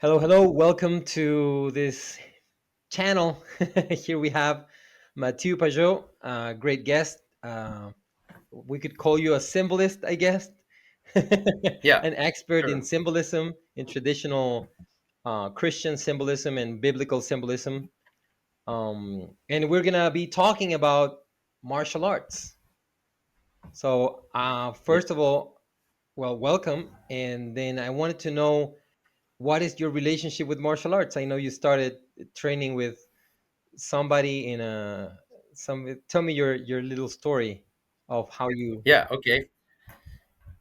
Hello, hello. Welcome to this channel. Here we have Matthieu Pageau, great guest. We could call you a symbolist, I guess. Yeah, An expert in sure. symbolism, in traditional Christian symbolism and biblical symbolism. And we're going to be talking about martial arts. So, Yeah. first of all, well, welcome. And then I wanted to know, what is your relationship with martial arts? I know you started training with somebody in a some. Tell me your little story of how you. Yeah. Okay.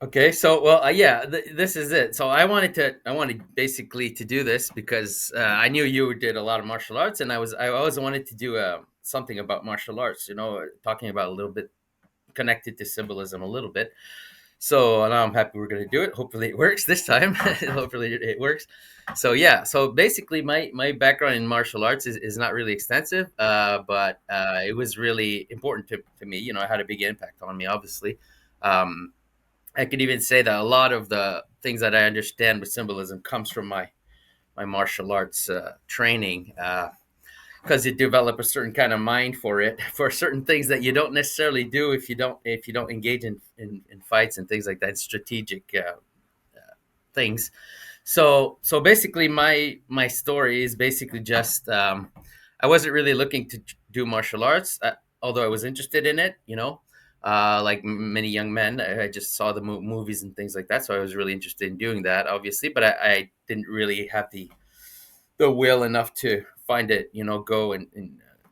Okay. So, well, yeah, this is it. So, I wanted basically to do this because I knew you did a lot of martial arts, and I always wanted to do something about martial arts. Talking about a little bit connected to symbolism a little bit. So now I'm happy we're going to do it. Hopefully, it works this time. Hopefully, it works. So yeah. So basically, my background in martial arts is not really extensive, but it was really important to me. It had a big impact on me, obviously. Um, I could even say that a lot of the things that I understand with symbolism comes from my martial arts training, because you develop a certain kind of mind for it, for certain things that you don't necessarily do if you don't engage in fights and things like that, strategic things. So basically, my story is basically just I wasn't really looking to do martial arts, although I was interested in it. Like many young men, I just saw the movies and things like that, so I was really interested in doing that, obviously. But I didn't really have the will enough to find it, and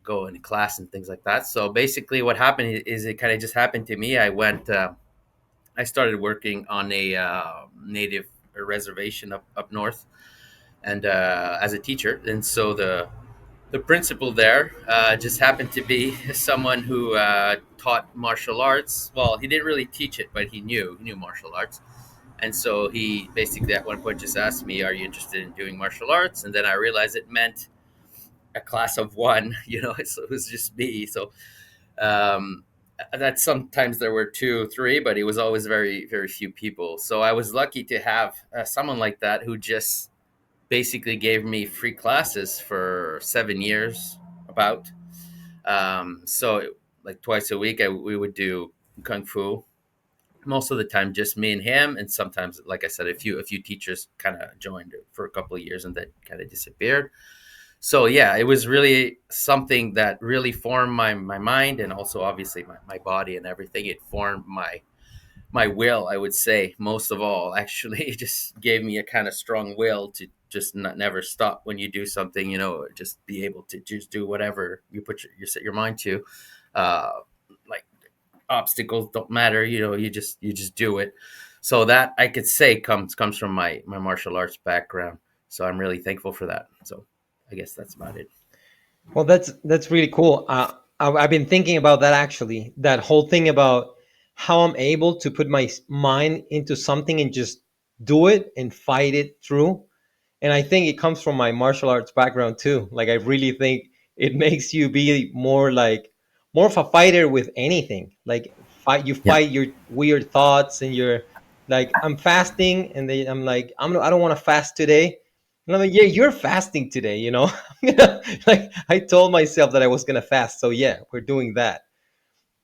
go in class and things like that. So basically, what happened is it kind of just happened to me. I started working on a native reservation up north, and as a teacher, and so the principal there just happened to be someone who taught martial arts. Well, he didn't really teach it, but he knew martial arts. And so he basically at one point just asked me, "Are you interested in doing martial arts?" And then I realized it meant a class of one. So it was just me. So um, that sometimes there were two, three, but it was always very, very few people. So I was lucky to have someone like that who just basically gave me free classes for 7 years. About so like twice a week, we would do kung fu. Most of the time, just me and him, and sometimes, like I said, a few teachers kind of joined for a couple of years and then kind of disappeared. So yeah, it was really something that really formed my mind, and also obviously my body and everything. It formed my will, I would say, most of all. Actually, it just gave me a kind of strong will to just not never stop when you do something. Just be able to just do whatever you you set your mind to. uh like, obstacles don't matter. You just do it. So that, I could say, comes from my martial arts background. So I'm really thankful for that. So I guess that's about it. Well, that's really cool. I've been thinking about that actually. That whole thing about how I'm able to put my mind into something and just do it and fight it through. And I think it comes from my martial arts background too. Like I really think it makes you be more of a fighter with anything. Like Yeah. fight your weird thoughts and your like I'm fasting and then I'm like I don't want to fast today. And I'm like, yeah, you're fasting today, you know. Like I told myself that I was gonna fast, so yeah, we're doing that.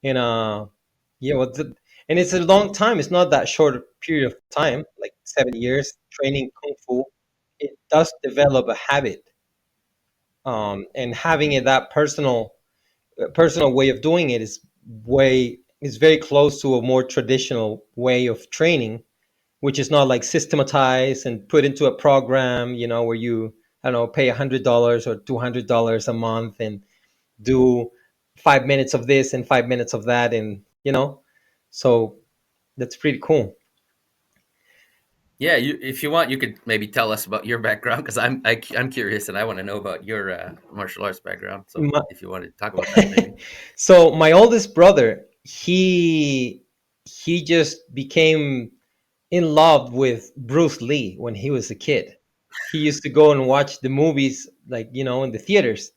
And yeah, and it's a long time. It's not that short a period of time, like 7 years training kung fu. It does develop a habit, and having it that personal way of doing it is very close to a more traditional way of training, which is not like systematized and put into a program, you know, where you I don't know pay $100 or $200 a month and do 5 minutes of this and 5 minutes of that, and so that's pretty cool. Yeah, if you want, you could maybe tell us about your background, because I'm curious and I want to know about your martial arts background. So My, if you want to talk about that, maybe. so my oldest brother, he just became in love with Bruce Lee when he was a kid. He used to go and watch the movies, like, in the theaters,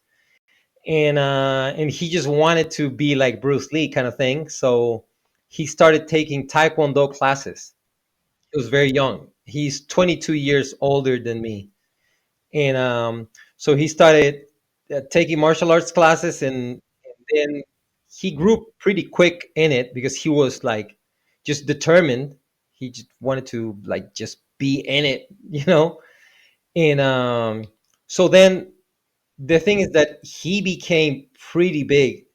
and he just wanted to be like Bruce Lee, kind of thing. So he started taking Taekwondo classes. He was very young. He's 22 years older than me, and so he started taking martial arts classes, and then he grew pretty quick in it because he was like just determined. He just wanted to like just be in it, you know. And so then the thing is that he became pretty big,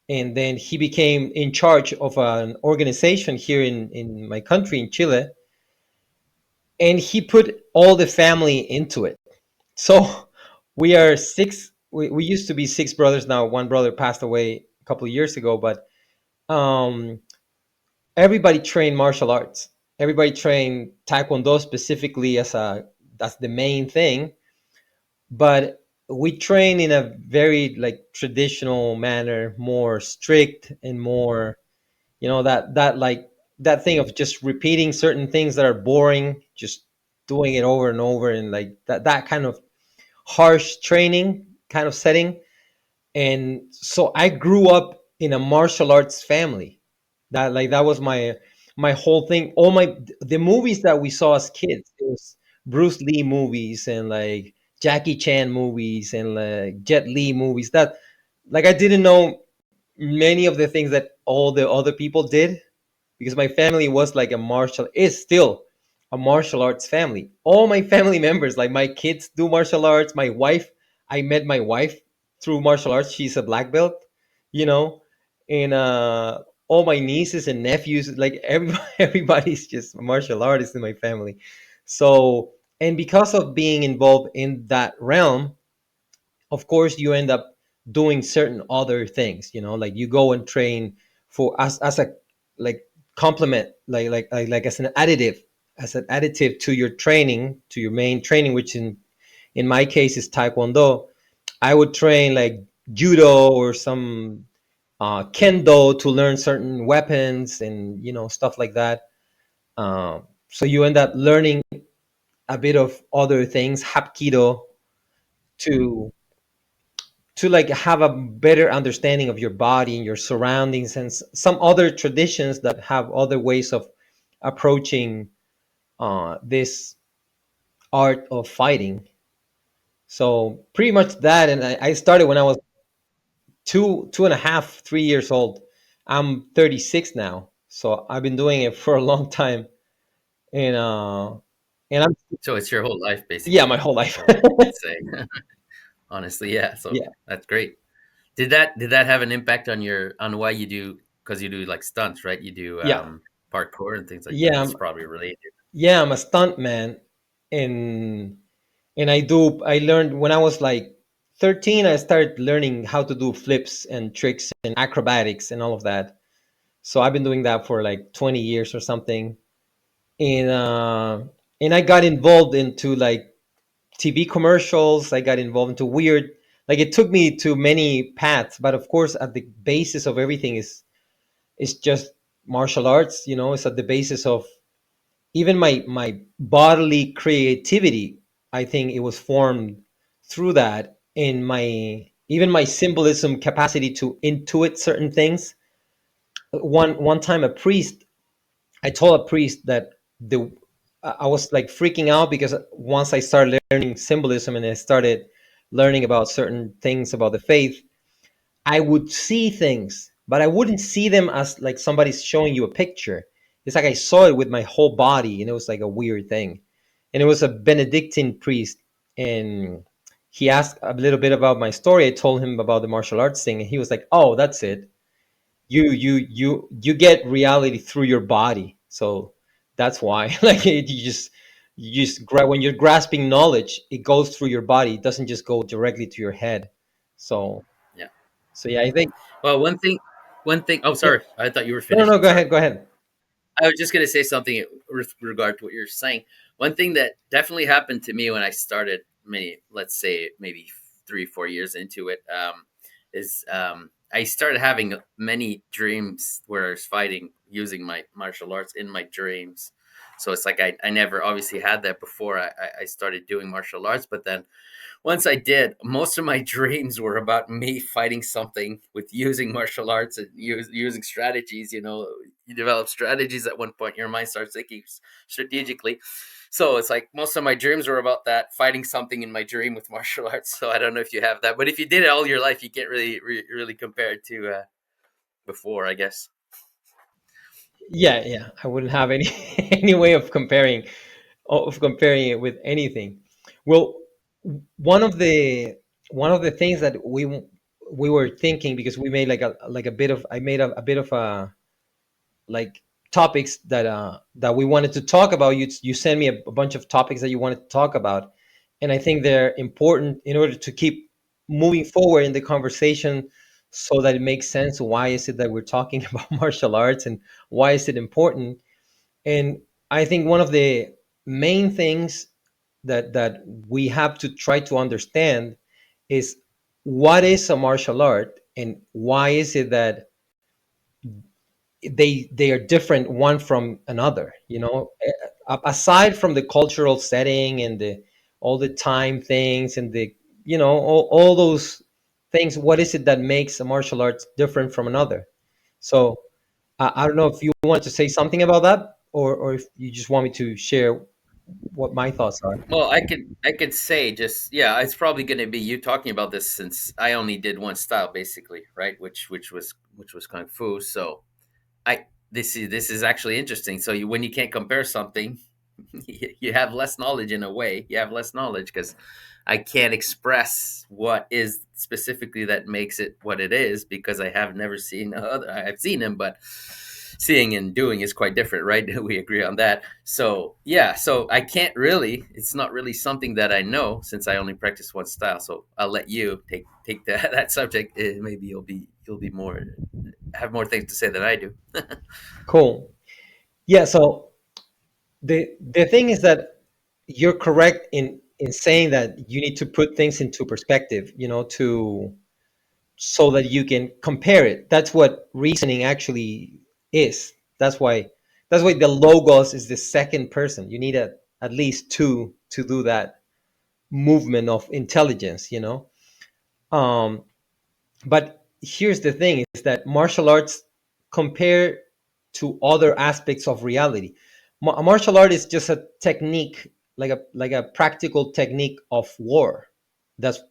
and then he became in charge of an organization here in my country, in Chile, and he put all the family into it. So we are six. We used to be six brothers. Now one brother passed away a couple of years ago, but um, everybody trained martial arts. Everybody trained Taekwondo specifically as a that's the main thing. But we train in a very like traditional manner, more strict and more, that like that thing of just repeating certain things that are boring, just doing it over and over, and like that kind of harsh training kind of setting. And so I grew up in a martial arts family. That was my whole thing. All my the movies that we saw as kids, it was Bruce Lee movies and like Jackie Chan movies and like Jet Li movies. That like I didn't know many of the things that all the other people did, because my family was like a martial is still a martial arts family. All my family members, like my kids, do martial arts. My wife, I met my wife through martial arts. She's a black belt, you know, and all my nieces and nephews, like everybody, everybody's just martial artists in my family. So, and because of being involved in that realm, of course you end up doing certain other things, like you go and train for as a like complement, like as an additive to your training, to your main training, which in my case is Taekwondo. I would train like judo or some kendo to learn certain weapons and stuff like that. So you end up learning a bit of other things, hapkido, to like have a better understanding of your body and your surroundings, and some other traditions that have other ways of approaching this art of fighting. So pretty much that, and I started when I was two and a half, 3 years old. I'm 36 now, so I've been doing it for a long time, and I'm So it's your whole life, yeah, my basically. whole life. So you could say, honestly, yeah. So Yeah, that's great. Did that have an impact on your on why you do, because you do like stunts, right? You do yeah, parkour and things like that. yeah. It's probably related. Yeah, I'm a stunt man, and I learned when I was like 13. I started learning how to do flips and tricks and acrobatics and all of that. So I've been doing that for like 20 years or something. And I got involved into like TV commercials. I got involved into weird, like it took me to many paths, but of course at the basis of everything is just martial arts, it's at the basis of even my bodily creativity. I think it was formed through that, in my even my symbolism capacity to intuit certain things. One time a priest, I told a priest that the I was like freaking out because once I started learning symbolism and I started learning about certain things about the faith, I would see things, but I wouldn't see them as like somebody's showing you a picture. It's like I saw it with my whole body, and it was like a weird thing. And it was a Benedictine priest, and he asked a little bit about my story. I told him about the martial arts thing, and he was like, "Oh, that's it. You get reality through your body, so that's why." Like you just when you're grasping knowledge, it goes through your body. It doesn't just go directly to your head. So Yeah. yeah, I think. Well, one thing. Oh, Yeah. sorry. I thought you were No, no, no. finishing. Go Sorry. ahead. Go ahead. I was just going to say something with regard to what you're saying. One thing that definitely happened to me when I started, let's say maybe 3 4 years into it, is I started having many dreams where I was fighting using my martial arts in my dreams. So it's like I never obviously had that before I started doing martial arts, but then once I did, most of my dreams were about me fighting something with using martial arts and using strategies. You develop strategies at one point. Your mind starts thinking strategically. So it's like most of my dreams were about that, fighting something in my dream with martial arts. So I don't know if you have that, but if you did it all your life, you can't really compare it to before, I guess. Yeah, yeah. I wouldn't have any any way of comparing it with anything. Well, one of the one of the things that we were thinking, because we made like a bit of I made a bit of a like topics that we wanted to talk about. You sent me a bunch of topics that you wanted to talk about, and I think they're important in order to keep moving forward in the conversation, so that it makes sense. Why is it that we're talking about martial arts, and why is it important? And I think one of the main things that we have to try to understand is what is a martial art, and why is it that they are different one from another, you know. Aside from the cultural setting and the all the time things and the, you know, all those things, what is it that makes a martial arts different from another? So I don't know if you want to say something about that, or if you just want me to share what my thoughts are. Well, I could say just yeah, it's probably going to be you talking about this since I only did one style basically, right? Which was kung fu. So I this is actually interesting. So when you can't compare something, you have less knowledge in a way. You have less knowledge because I can't express what is specifically that makes it what it is because I have never seen other. I've seen him, but seeing and doing is quite different, right? We agree on that. So yeah, so I can't really. It's not really something that I know since I only practice one style. So I'll let you take that that subject. Maybe you'll be more have more things to say than I do. Cool. Yeah, so the thing is that you're correct in saying that you need to put things into perspective, you know, to so that you can compare it. That's what reasoning actually is. That's why the logos is the second person. You need at least two to do that movement of intelligence, you know. um but here's the thing, is that martial arts compare to other aspects of reality. A martial art is just a technique, like a practical technique of war. That's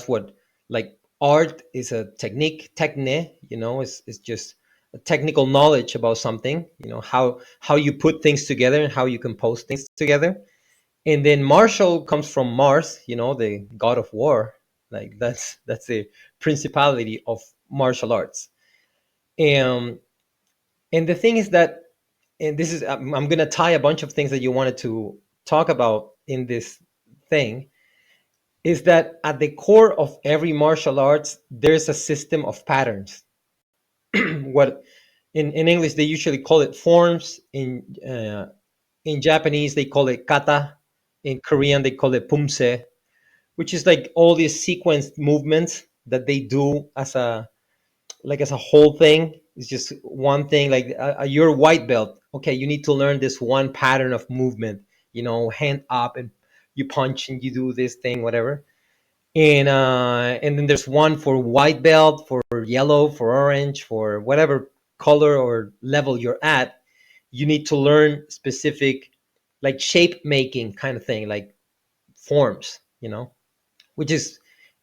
what, like, art is a technique, techne, you know, is just a technical knowledge about something, you know, how you put things together and how you compose things together. And then martial comes from Mars, you know, the god of war. Like that's the principality of martial arts. And and the thing is that, and this is I'm gonna tie a bunch of things that you wanted to talk about in this thing, is that at the core of every martial arts there's a system of patterns. What in English they usually call it forms. In Japanese they call it kata. In Korean they call it pumse, which is like all these sequenced movements that they do as a, like, as a whole thing. It's just one thing. Like you're a white belt, okay, you need to learn this one pattern of movement, you know, hand up and you punch and you do this thing, whatever. And then there's one for white belt, for yellow, for orange, for whatever color or level you're at. You need to learn specific, like, shape making kind of thing, like forms, you know, which is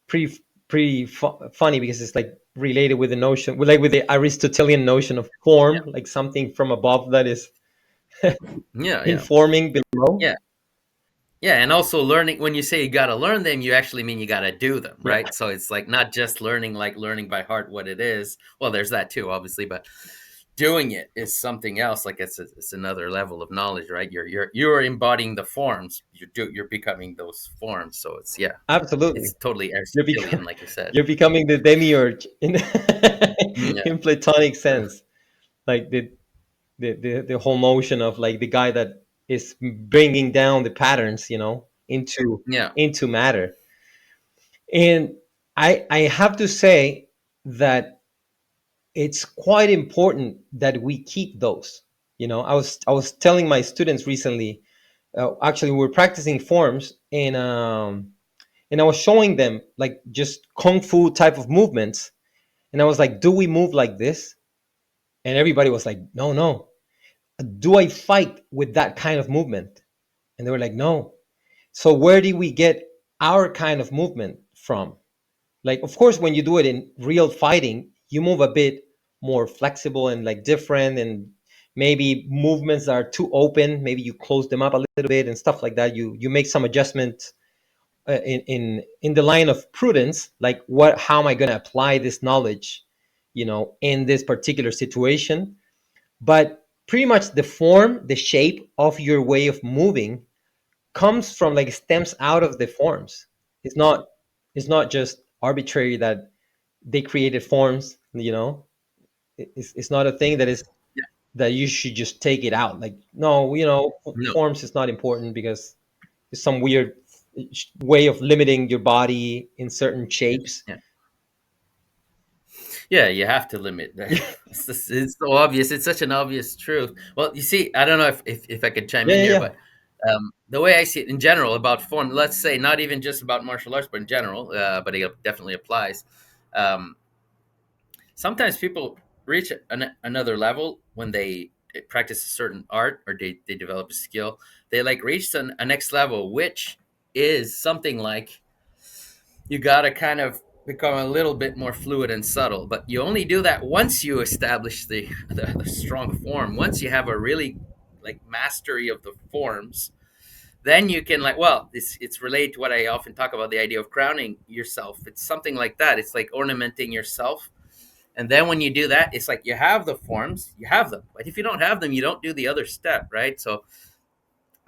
funny because it's like related with the notion, like with the Aristotelian notion of Yeah, form, like something from above that is yeah, yeah, informing below. yeah. Yeah, and also learning when you say you got to learn them, you actually mean you got to do them, Yeah, right? So it's like not just learning like learning by heart what it is. Well, there's that too, obviously, but doing it is something else. Like it's another level of knowledge, right? You're embodying the forms. You're becoming those forms. So it's yeah, absolutely. it's totally You're Aristotelian, becoming like you said. you're becoming the demiurge in Mm, yeah, in Platonic sense, like the whole motion of, like, the guy that is bringing down the patterns, you know, yeah, into matter. And I have to say that it's quite important that we keep those. You know, I was telling my students recently. Actually, we were practicing forms, and I was showing them, like, just kung fu type of movements, and I was like, "Do we move like this?" And everybody was like, "No, no." Do I fight with that kind of movement? And they were like, no. So where did we get our kind of movement from? Like, of course, when you do it in real fighting, you move a bit more flexible and like different, and maybe movements are too open. Maybe you close them up a little bit and stuff like that. You make some adjustment in the line of prudence, like what, how am I going to apply this knowledge, in this particular situation? But pretty much the form, the shape of your way of moving comes from, like, stems out of the forms. It's not just arbitrary that they created forms. It's not a thing that is Yeah. that you should just take it out. Like, no, No. forms is not important because it's some weird way of limiting your body in certain shapes. Yeah. Yeah, you have to limit. Yeah, It's so obvious. It's such an obvious truth. Well, you see, I don't know if I could chime yeah, in here, yeah. but the way I see it in general about form, let's say not even just about martial arts, but in general, but it definitely applies. Um, Sometimes people reach another level when they practice a certain art or they develop a skill. They like reach a next level, which is something like you got to kind of become a little bit more fluid and subtle, but you only do that once you establish the strong form. Once you have a really like mastery of the forms, then you can like, well, it's related to what I often talk about, the idea of crowning yourself. It's something like that. It's like ornamenting yourself. And then when you do that, it's like you have the forms, you have them, but if you don't have them, you don't do the other step, right? So,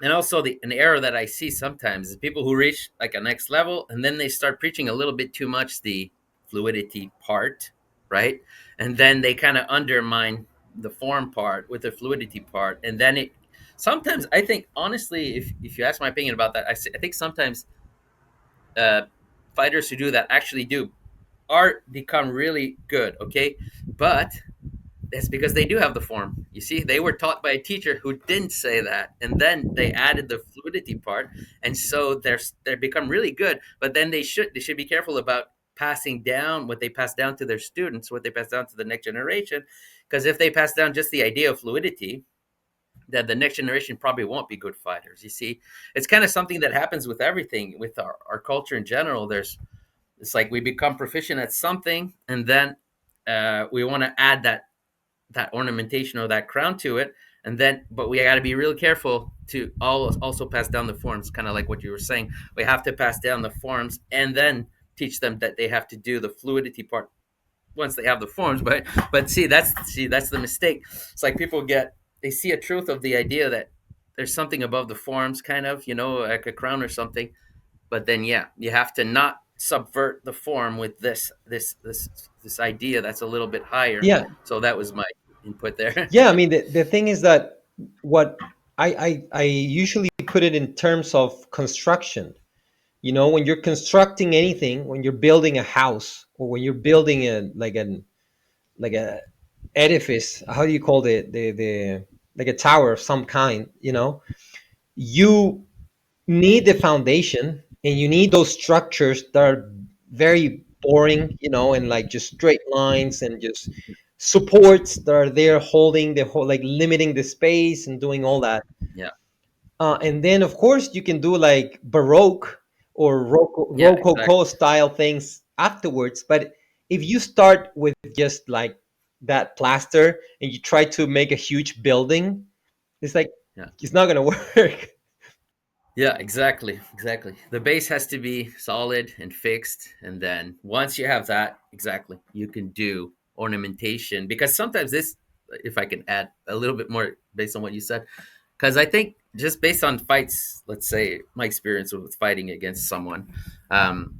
and also an error that I see sometimes is people who reach like a next level and then they start preaching a little bit too much the fluidity part, right? And then they kind of undermine the form part with the fluidity part, and then it sometimes, I think, honestly, if you ask my opinion about that, I think sometimes uh, fighters who do that actually do are become really good, okay, but it's because they do have the form. You see, they were taught by a teacher who didn't say that, and then they added the fluidity part, and so they become really good. But then they should be careful about passing down what they pass down to their students, what they pass down to the next generation, because if they pass down just the idea of fluidity, that the next generation probably won't be good fighters. You see, it's kind of something that happens with everything, with our culture in general. It's like we become proficient at something, and then we want to add that ornamentation or that crown to it, and then but we got to be real careful to also pass down the forms, kind of like what you were saying. We have to pass down the forms and then teach them that they have to do the fluidity part once they have the forms. But see that's the mistake. It's like people they see a truth of the idea that there's something above the forms, kind of, like a crown or something, but then yeah, you have to not subvert the form with this idea that's a little bit higher. Yeah, So that was my input there. yeah. I mean, the thing is that what I usually put it in terms of construction. When you're constructing anything, when you're building a house, or when you're building a edifice, how do you call the like a tower of some kind, you need the foundation, and you need those structures that are very boring, and like just straight lines and just supports that are there holding the whole, like limiting the space and doing all that. Yeah, And then, of course, you can do like Baroque or yeah, Rococo exactly. style things afterwards. But if you start with just like that plaster and you try to make a huge building, it's like Yeah, it's not gonna work. yeah, exactly. The base has to be solid and fixed, and then once you have that, exactly, you can do ornamentation. Because sometimes this, if I can add a little bit more based on what you said, because I think just based on fights, let's say my experience with fighting against someone, um,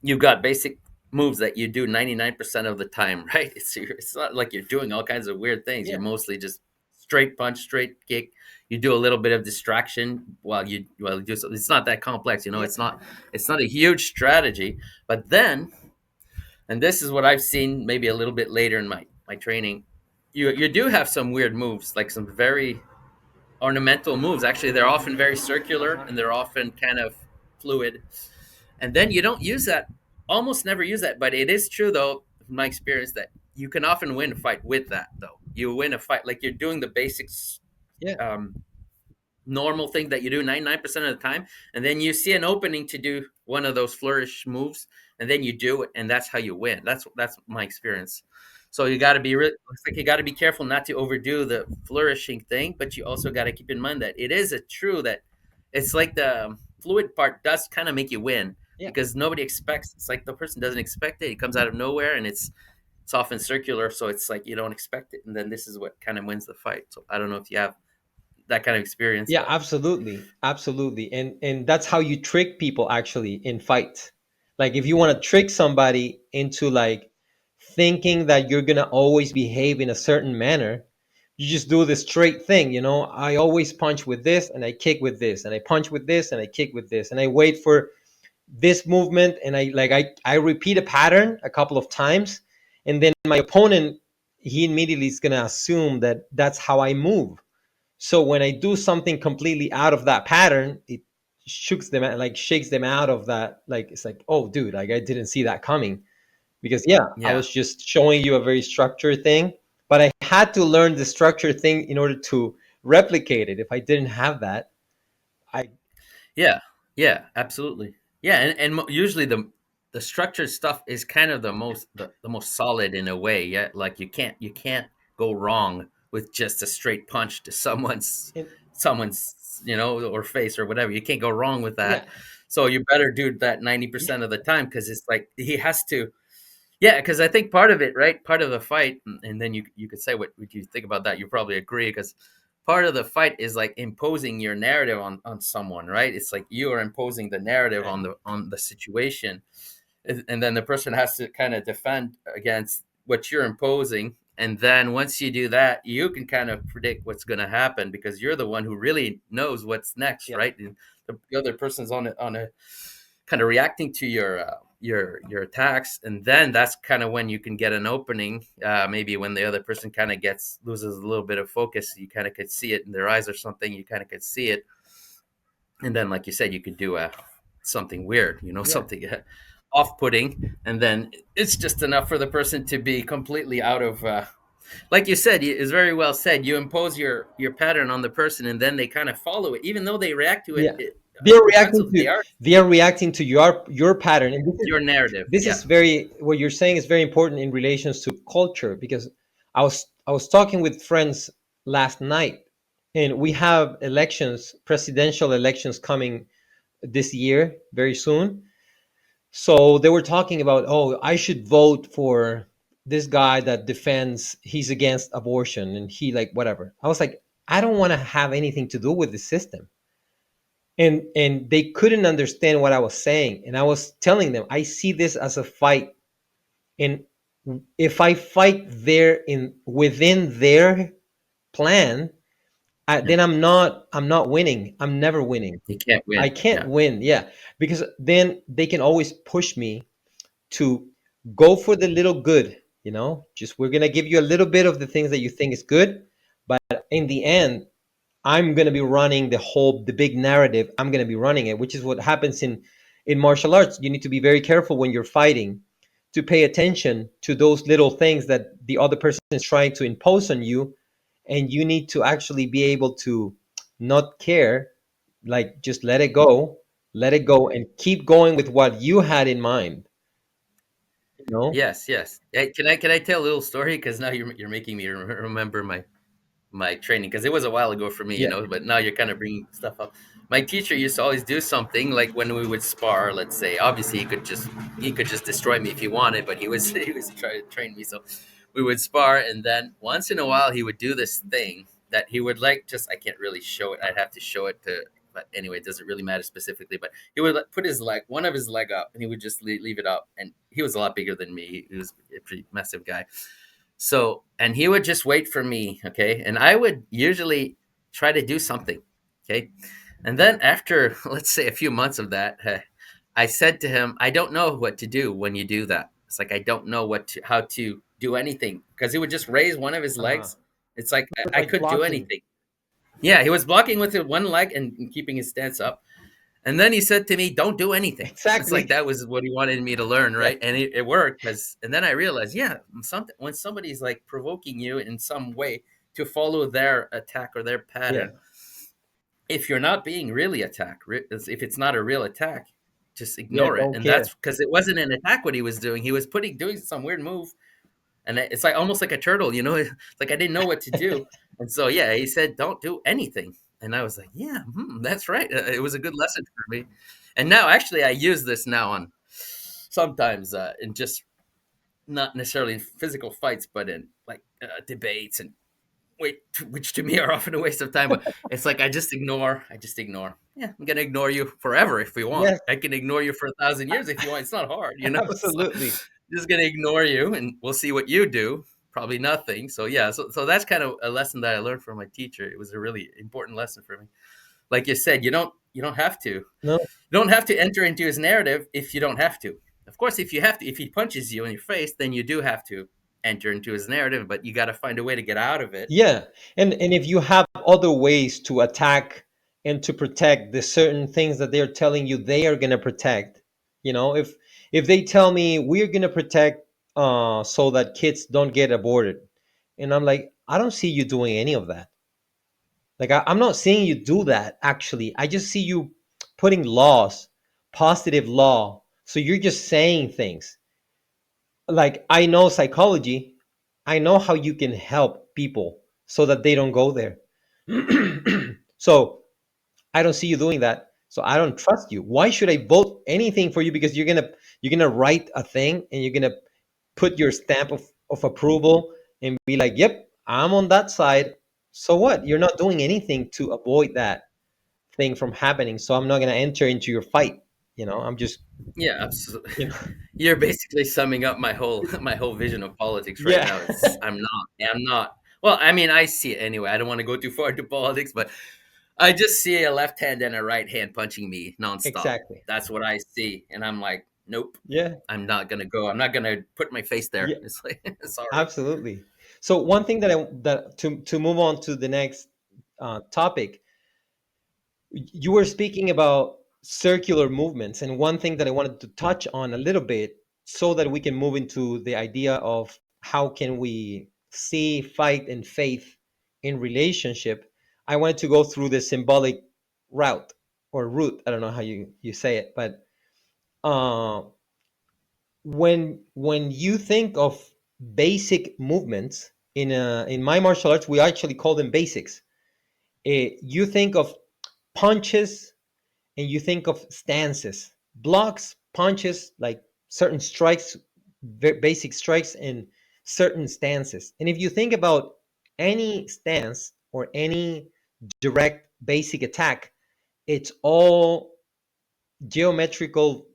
you've got basic moves that you do 99% of the time, right? It's not like you're doing all kinds of weird things. Yeah, You're mostly just straight punch, straight kick. You do a little bit of distraction while you do something. It's not that complex, yeah, it's not a huge strategy. But then, and this is what I've seen maybe a little bit later in my training, you do have some weird moves, like some very ornamental moves. Actually, they're often very circular and they're often kind of fluid, and then you don't use that, almost never use that. But it is true, though, from my experience, that you can often win a fight with that. Though you win a fight like you're doing the basics, yeah. um, normal thing that you do 99% of the time, and then you see an opening to do one of those flourish moves, and then you do it, and that's how you win. That's my experience. So you got to be looks like you got to be careful not to overdo the flourishing thing, but you also got to keep in mind that it is a true that it's like the fluid part does kind of make you win, Yeah. because nobody expects. It's like the person doesn't expect it. It comes out of nowhere, and it's often circular, so it's like you don't expect it, and then this is what kind of wins the fight. So I don't know if you have that kind of experience, Yeah, but absolutely. Absolutely. And that's how you trick people actually in fights. Like if you want to trick somebody into like thinking that you're going to always behave in a certain manner, you just do the straight thing, you know? I always punch with this and I kick with this and I punch with this and I kick with this and I wait for this movement and I repeat a pattern a couple of times, and then my opponent, he immediately is going to assume that that's how I move. So when I do something completely out of that pattern, it shakes them out of that. Like it's like, oh, dude, like I didn't see that coming. Because yeah, I yeah. was just showing you a very structured thing, but I had to learn the structured thing in order to replicate it. If I didn't have that, I Yeah, yeah, absolutely. Yeah, and usually the structured stuff is kind of the most solid in a way. Yeah, like you can't go wrong with just a straight punch to and someone's or face or whatever. You can't go wrong with yeah, that. So you better do that yeah, 90% of the time, because it's like he has to. Yeah, because I think part of it, right? Part of the fight, and then you could say what you think about that. You probably agree, because part of the fight is like imposing your narrative on someone, right? It's like you are imposing the narrative right, on the situation, and then the person has to kind of defend against what you're imposing. And then once you do that, you can kind of predict what's going to happen, because you're the one who really knows what's next, yeah, right? And the other person's on a kind of reacting to your attacks, and then that's kind of when you can get an opening. Maybe when the other person kind of gets loses a little bit of focus, you kind of could see it in their eyes or something. You kind of could see it, and then, like you said, you could do something weird, yeah, something off-putting, and then it's just enough for the person to be completely out of. Like you said, it's very well said. You impose your pattern on the person, and then they kind of follow it, even though they react to yeah. They're reacting defensively. They to are your pattern, and your narrative. this Yeah. is very what you're saying is very important in relations to culture, because I was talking with friends last night, and we have elections, presidential elections coming this year very soon. So they were talking about, oh, I should vote for this guy that defends, he's against abortion and he like whatever. I was like, I don't want to have anything to do with the system. And they couldn't understand what I was saying, and I was telling them I see this as a fight, and if I fight there in within their plan, Yeah. then I'm not winning. I'm never winning. You can't I win. can't Yeah. win. Yeah, because then they can always push me to go for the little good. Just we're gonna give you a little bit of the things that you think is good, but in the end, I'm gonna be running the big narrative. I'm gonna be running it, which is what happens in martial arts. You need to be very careful when you're fighting to pay attention to those little things that the other person is trying to impose on you, and you need to actually be able to not care, like just let it go, and keep going with what you had in mind. You know? Yes. Yes. Hey, can I tell a little story? Because now you're making me remember my training, because it was a while ago for me, Yeah, but now you're kind of bringing stuff up. My teacher used to always do something like when we would spar, let's say. Obviously he could just destroy me if he wanted, but he was he was trying to train me. So we would spar, and then once in a while he would do this thing that he would like, just I can't really show it, I'd have to show it to, but anyway, it doesn't really matter specifically. But he would like, put his leg, one of his leg up, and he would just leave it up, and he was a lot bigger than me. He was a pretty massive guy. So, and he would just wait for me, okay? And I would usually try to do something, okay? And then after, let's say, a few months of that, I said to him, I don't know what to do when you do that. It's like I don't know how to do anything, because he would just raise one of his uh-huh. legs. It's like It's I like couldn't do blocking. anything. Yeah, he was blocking with one leg and keeping his stance up. And then he said to me, "Don't do anything." It's like Exactly. that was what he wanted me to learn, Yeah, right? And it worked, because. And then I realized, yeah, something when somebody's like provoking you in some way to follow their attack or their yeah, pattern, if you're not being really attacked, if it's not a real attack, just Yeah, ignore it. don't And care. that's because it wasn't an attack what he was doing. He was doing some weird move, and it's like almost like a turtle, you know. It's like I didn't know what to do, and so yeah, he said, "Don't do anything," and I was like, "Yeah, that's right." It was a good lesson for me, and now actually I use this now on sometimes in just not necessarily in physical fights, but in like debates and wait, which to me are often a waste of time. But it's like I just ignore. I just ignore. Yeah, I'm gonna ignore you forever if we want. Yes, I can ignore you for 1,000 years if you want. It's not hard, you know. So absolutely. just gonna ignore you, and we'll see what you do. Probably nothing. So yeah, so that's kind of a lesson that I learned from my teacher. It was a really important lesson for me. Like you said, you don't have to. No. You don't have to enter into his narrative if you don't have to. Of course, if you have to, if he punches you in your face, then you do have to enter into his narrative. But you got to find a way to get out of it. Yeah, and if you have other ways to attack and to protect the certain things that they're telling you they are gonna protect, if they tell me we're gonna protect so that kids don't get aborted, and I'm like, I don't see you doing any of that. Like I'm not seeing you do that actually. I just see you putting laws, positive law. So you're just saying things. Like I know psychology, I know how you can help people so that they don't go there. So I don't see you doing that. So I don't trust you. Why should I vote anything for you? Because you're gonna write a thing and you're gonna put your stamp of approval and be like, yep, I'm on that side. So what? You're not doing anything to avoid that thing from happening. So I'm not gonna enter into your fight. I'm just, Yeah, absolutely. you know, You're basically summing up my whole my whole vision of politics right yeah, now. It's I'm not. Well, I mean, I see it anyway. I don't want to go too far into politics, but I just see a left hand and a right hand punching me nonstop. exactly. That's what I see, and I'm like, nope, Yeah, I'm not gonna go. I'm not gonna put my face there. yeah, It's like, sorry. absolutely. So one thing that to move on to the next topic, you were speaking about circular movements, and one thing that I wanted to touch on a little bit so that we can move into the idea of how can we see fight and faith in relationship. I wanted to go through the symbolic route or route. I don't know how you say it, but uh, when you think of basic movements in my martial arts, we actually call them basics. You think of punches and you think of stances, blocks, punches, like certain strikes, basic strikes, and certain stances. And if you think about any stance or any direct basic attack, it's all geometrical,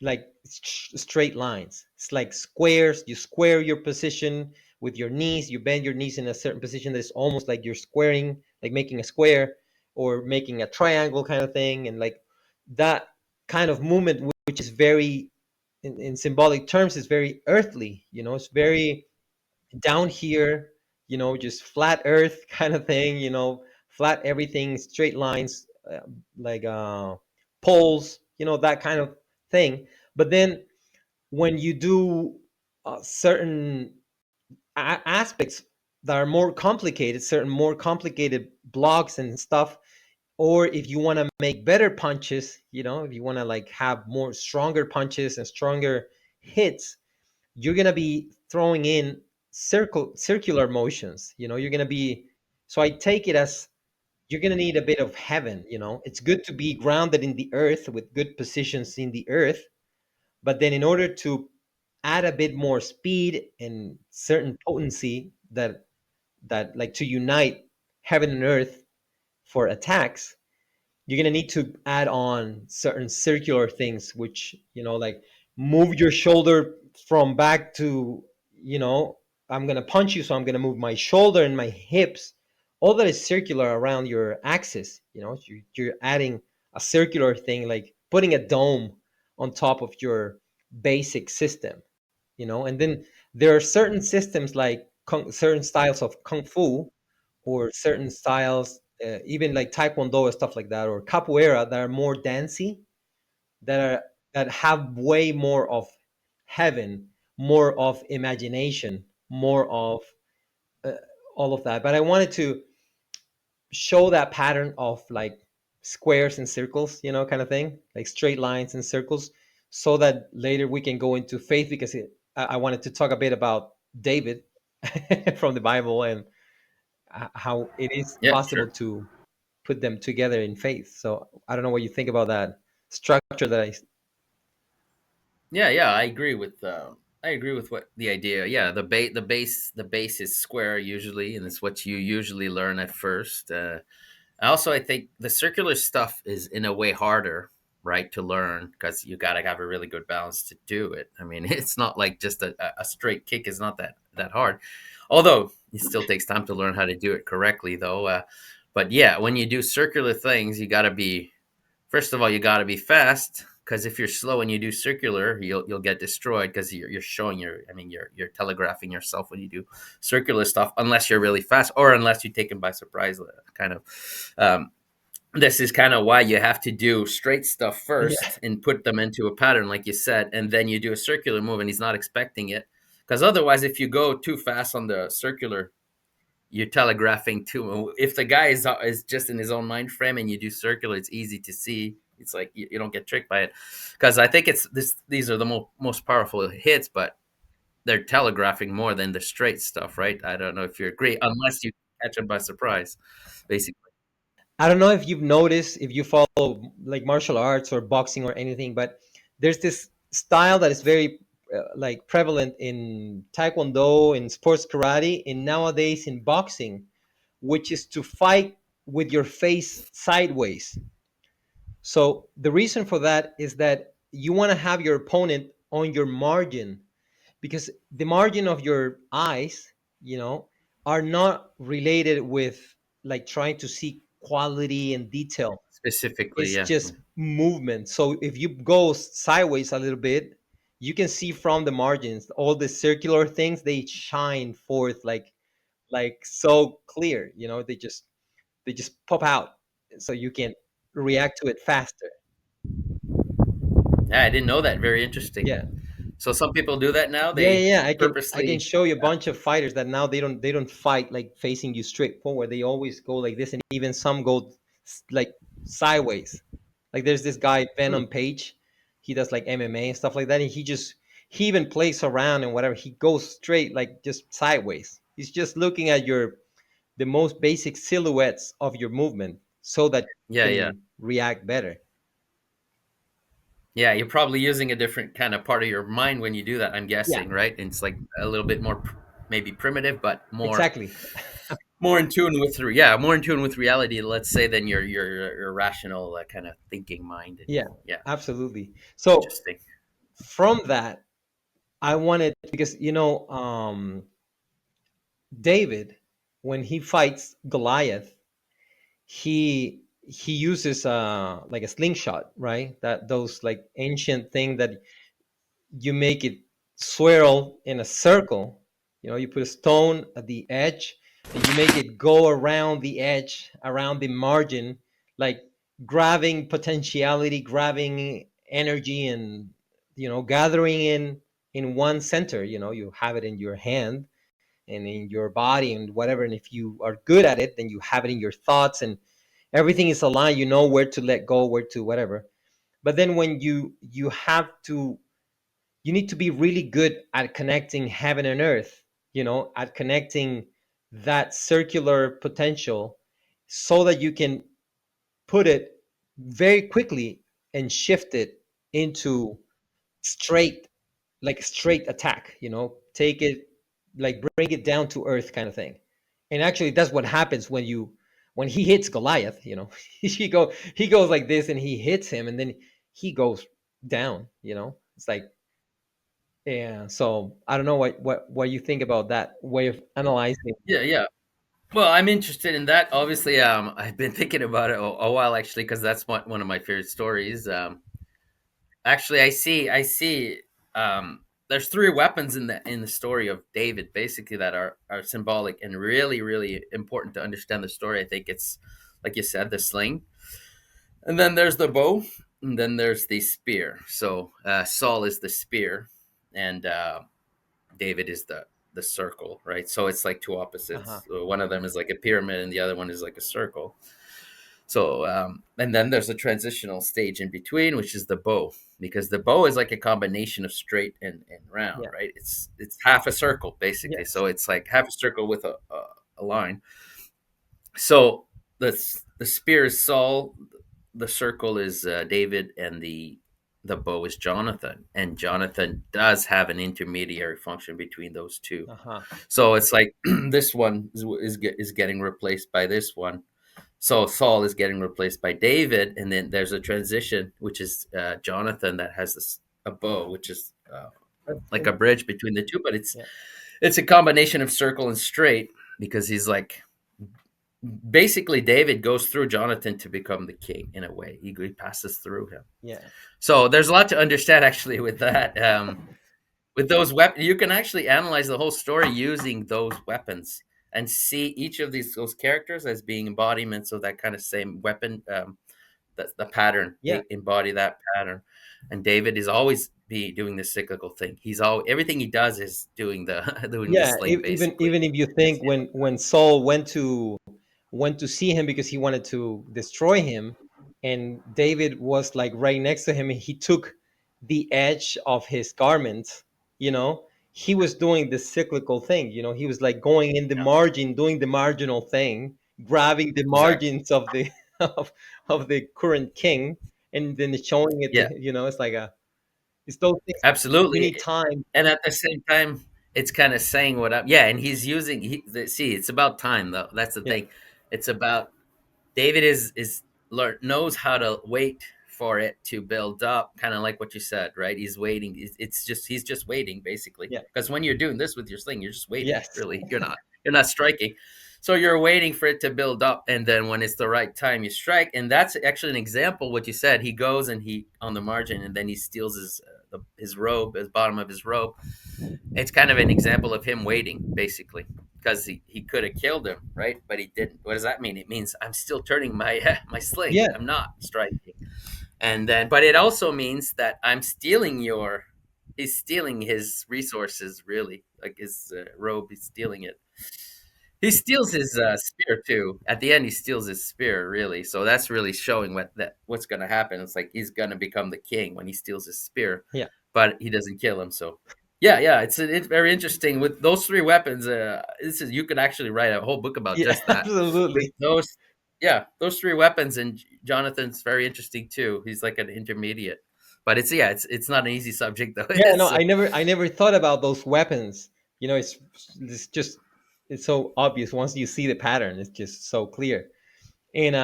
like straight lines. It's like squares. You square your position with your knees. You bend your knees in a certain position that's almost like you're squaring, like making a square or making a triangle kind of thing. And like that kind of movement, which is very, in symbolic terms, is very earthly. It's very down here, just flat earth kind of thing, flat everything, straight lines, like poles, that kind of thing. But then when you do certain aspects that are more complicated, certain more complicated blocks and stuff, or if you want to make better punches, if you want to like have more stronger punches and stronger hits, you're going to be throwing in circular motions. You're going to be, so I take it as you're going to need a bit of heaven. It's good to be grounded in the earth with good positions in the earth, but then in order to add a bit more speed and certain potency, that like to unite heaven and earth for attacks, you're gonna need to add on certain circular things, which like move your shoulder from back to, I'm gonna punch you, so I'm gonna move my shoulder and my hips. All that is circular around your axis. You're adding a circular thing, like putting a dome on top of your basic system. And then there are certain systems like certain styles of kung fu, or certain styles, even like Taekwondo and stuff like that, or capoeira, that are more dancey, that have way more of heaven, more of imagination, more of uh, all of that. But I wanted to show that pattern of like squares and circles, kind of thing, like straight lines and circles, so that later we can go into faith, because I wanted to talk a bit about David from the Bible, and how it is Yeah, possible sure. to put them together in faith. So I don't know what you think about that structure that I. Yeah, yeah, I agree with what the idea. Yeah, the base is square usually, and it's what you usually learn at first. Also, I think the circular stuff is in a way harder, right, to learn because you got to have a really good balance to do it. I mean, it's not like just a straight kick is not that hard, although it still takes time to learn how to do it correctly, though. But yeah, when you do circular things, you got to be first of all, you got to be fast because if you're slow and you do circular, you'll get destroyed because you're showing I mean, you're telegraphing yourself when you do circular stuff, unless you're really fast or unless you take them by surprise, kind of. Um, this is kind of why you have to do straight stuff Yeah, first and put them into a pattern, like you said, and then you do a circular move, and he's not expecting it. Because otherwise, if you go too fast on the circular, you're telegraphing to him. If the guy is just in his own mind frame and you do circular, it's easy to see. It's like you don't get tricked by it, because I think it's this. These are the most powerful hits, but they're telegraphing more than the straight stuff, right? I don't know if you agree, unless you catch them by surprise, basically. I don't know if you've noticed, if you follow like martial arts or boxing or anything, but there's this style that is very like prevalent in Taekwondo, in sports karate, and nowadays in boxing, which is to fight with your face sideways. So the reason for that is that you want to have your opponent on your margin, because the margin of your eyes, you know, are not related with like trying to see quality and detail. Specifically, It's yeah, just movement. So if you go sideways a little bit, you can see from the margins all the circular things, they shine forth like so clear, they just pop out, so you can react to it faster. yeah. I didn't know that. Very interesting. Yeah. So some people do that now. Yeah, They yeah, yeah. I can purposely. show you a bunch of fighters that now they don't fight like facing you straight forward. They always go like this, and even some go like sideways. Like there's this guy Hmm, Venom Page. He does like MMA and stuff like that, and he even plays around and whatever. He goes straight like just sideways. He's just looking at the most basic silhouettes of your movement so that you yeah, yeah. can react better. Yeah, you're probably using a different kind of part of your mind when you do that, I'm Yeah, guessing, right? And it's like a little bit more maybe primitive, but exactly. more in tune with yeah, more in tune with reality, let's say, than your rational kind of thinking mind. And Yeah, yeah, absolutely. So interesting. from that, I wanted, because David, when he fights Goliath, he uses like a slingshot, right? That those like ancient thing that you make it swirl in a circle. You put a stone at the edge and you make it go around the edge, around the margin, like grabbing potentiality, grabbing energy, and gathering in one center. You have it in your hand and in your body and whatever. And if you are good at it, then you have it in your thoughts, and everything is aligned. You know where to let go, where to whatever. But then when you need to be really good at connecting heaven and earth, at connecting that circular potential, so that you can put it very quickly and shift it into straight, like straight attack, take it, like bring it down to earth kind of thing. And actually that's what happens when he hits Goliath. He goes like this and he hits him, and then he goes down. It's like, yeah. So I don't know what you think about that way of analyzing. Yeah, yeah. Well, I'm interested in that. Obviously, I've been thinking about it a while actually, because that's one of my favorite stories. Actually, I see. There's three weapons in the story of David, basically, that are symbolic and really really important to understand the story. I think it's like you said, the sling, and then there's the bow, and then there's the spear. So Saul is the spear, and David is the circle, right? So it's like two Uh-huh. opposites. So one of them is like a pyramid, and the other one is like a circle. So and then there's a transitional stage in between, which is the bow, because the bow is like a combination of straight and round, Yeah. right? It's half a circle basically. Yes. So it's like half a circle with a line. So the spear is Saul, the circle is David, and the bow is Jonathan. And Jonathan does have an intermediary function between those two. Uh-huh. So it's like this one is getting replaced by this one. So Saul is getting replaced by David, and then there's a transition, which is Jonathan that has a bow, which is That's like a interesting. bridge between the two, but Yeah. it's a combination of circle and straight because he's like basically David goes through Jonathan to become the king in a way. He passes through him. Yeah. So there's a lot to understand actually with that. With those weapons, you can actually analyze the whole story using those weapons and see each of those characters as being embodiments of that kind of same weapon. The pattern Yeah. they embody that pattern, and David is always be doing this cyclical thing. He's all everything he does is doing the doing the Yeah, sling even basically. even if you think when Saul went to see him because he wanted to destroy him, and David was like right next to him, and he took the edge of his garment, you know, he was doing the cyclical thing, he was like going in the Yeah, margin, doing the marginal thing, grabbing the exactly. margins of the of the current king, and then showing it to Yeah, him, it's like it's those things we absolutely. need time. And at the same time, it's kind of saying what I'm. Yeah, and he's using. See, it's about time though. That's the Yeah, thing. It's about David is knows how to wait for it to build up, kind of like what you said, right? He's waiting. It's just he's just waiting basically. yeah, Because when you're doing this with your sling, you're just waiting. yes, Really, you're not striking. So you're waiting for it to build up, and then when it's the right time, you strike. And that's actually an example. What you said, he goes and he on the margin, and then he steals his robe, his bottom of his robe. It's kind of an example of him waiting, basically, because he could have killed him, right? But he didn't. What does that mean? It means I'm still turning my my sling. yeah, I'm not striking. And then, but it also means that I'm stealing your. He's stealing his resources, really, like his robe. He's stealing it. He steals his spear too. At the end, he steals his spear, really. So that's really showing what's going to happen. It's like he's going to become the king when he steals his spear, yeah. but he doesn't kill him. So yeah, yeah, it's very interesting with those three weapons. This is you could actually write a whole book about Yeah, just that. With absolutely. those, yeah, those three weapons, and Jonathan's very interesting too. He's like an intermediate, but it's not an easy subject though. Yeah, no, So I never thought about those weapons. It's just it's so obvious once you see the pattern. It's just so clear. And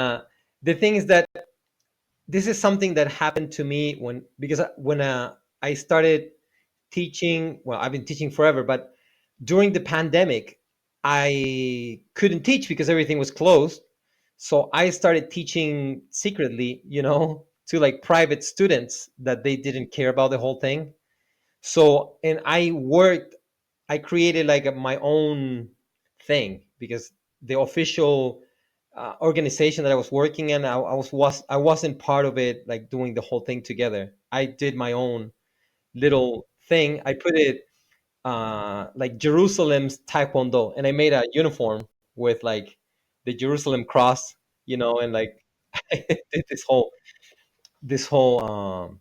the thing is that this is something that happened to me when I started teaching. Well, I've been teaching forever, but during the pandemic, I couldn't teach because everything was closed. So I started teaching secretly, to like private students that they didn't care about the whole thing. So, and I created like my own thing because the official organization that I was working in, I wasn't part of it, like doing the whole thing together. I did my own little thing. I put it like Jerusalem's Taekwondo, and I made a uniform with like the Jerusalem cross, and like I did this whole this whole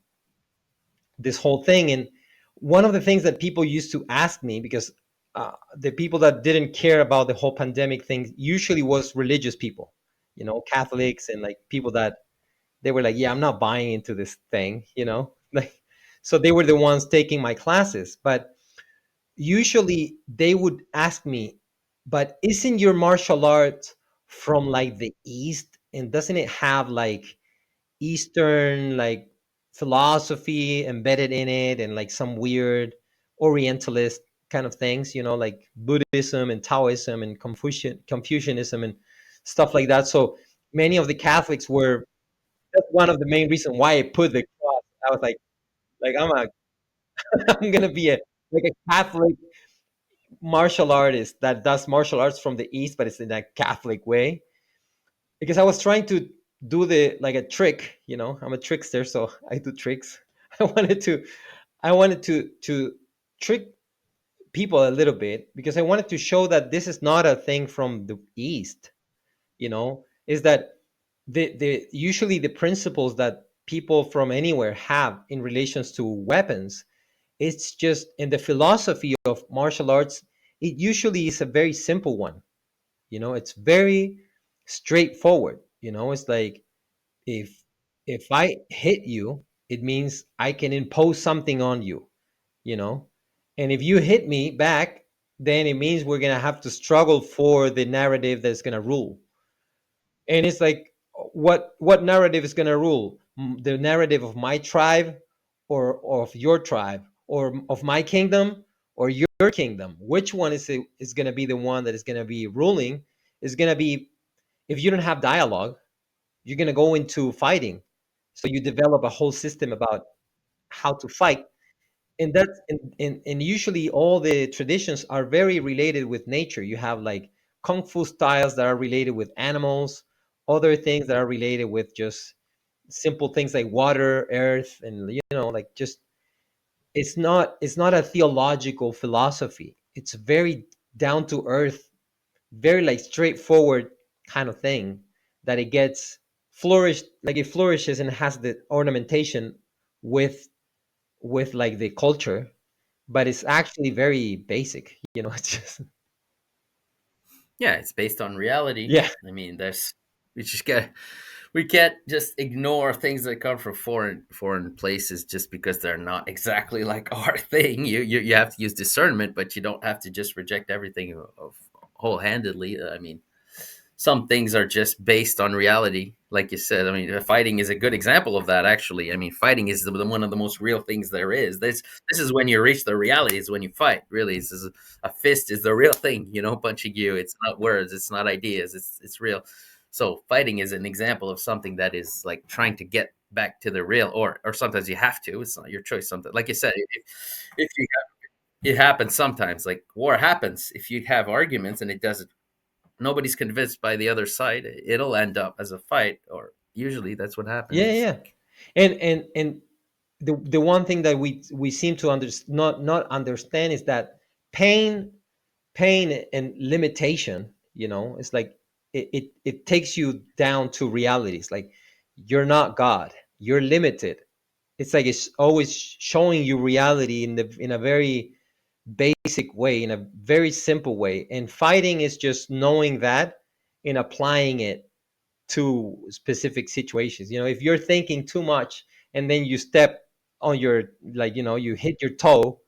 thing. And one of the things that people used to ask me, because the people that didn't care about the whole pandemic thing usually was religious people, Catholics, and like people that they were like, yeah, I'm not buying into this thing, like, so they were the ones taking my classes. But usually they would ask me, but isn't your martial art from like the East, and doesn't it have like Eastern like philosophy embedded in it, and like some weird Orientalist kind of things, like Buddhism and Taoism and Confucianism and stuff like that. So many of the Catholics were, that's one of the main reasons why I put the cross. I was like I'm gonna be a like a Catholic martial artist that does martial arts from the East, but it's in a Catholic way. Because I was trying to do the like a trick, I'm a trickster, so I do tricks. I wanted to I wanted to trick people a little bit because I wanted to show that this is not a thing from the East, is that the usually the principles that people from anywhere have in relations to weapons, it's just in the philosophy of martial arts, it usually is a very simple one. It's very straightforward. It's like, if I hit you, it means I can impose something on you, you know and if you hit me back, then it means we're going to have to struggle for the narrative that's going to rule. And it's like, what narrative is going to rule? The narrative of my tribe, or of your tribe, or of my kingdom, or your kingdom? Which one is going to be the one that is going to be ruling? Is going to be, if you don't have dialogue, you're going to go into fighting. So you develop a whole system about how to fight. And usually all the traditions are very related with nature. You have like kung fu styles that are related with animals, other things that are related with just simple things like water, earth, and like, just, it's not a theological philosophy. It's very down to earth, very like straightforward kind of thing, that it gets flourished, like it flourishes and has the ornamentation with like the culture, but it's actually very basic. It's just, Yeah, it's based on reality. yeah, I mean, there's we just got we can't just ignore things that come from foreign places just because they're not exactly like our thing. You have to use discernment, but you don't have to just reject everything of whole handedly. I mean, some things are just based on reality, like you said. I mean, fighting is a good example of that. Actually, I mean, fighting is one of the most real things there is. This is when you reach the reality. Is when you fight. Really, this is a fist is the real thing. Punching you. It's not words. It's not ideas. It's real. So fighting is an example of something that is like trying to get back to the real, or sometimes you have to. It's not your choice. Sometimes, like you said, if you it happens sometimes. Like war happens if you have arguments and it doesn't nobody's convinced by the other side, it'll end up as a fight, or usually that's what happens. yeah, It's yeah. like, And the one thing that we seem to not understand is that pain pain and limitation, it's like, it takes you down to realities. Like, you're not God, you're limited. It's like it's always showing you reality in a very basic way, in a very simple way. And fighting is just knowing that and applying it to specific situations. If you're thinking too much and then you step on your, like, you hit your toe,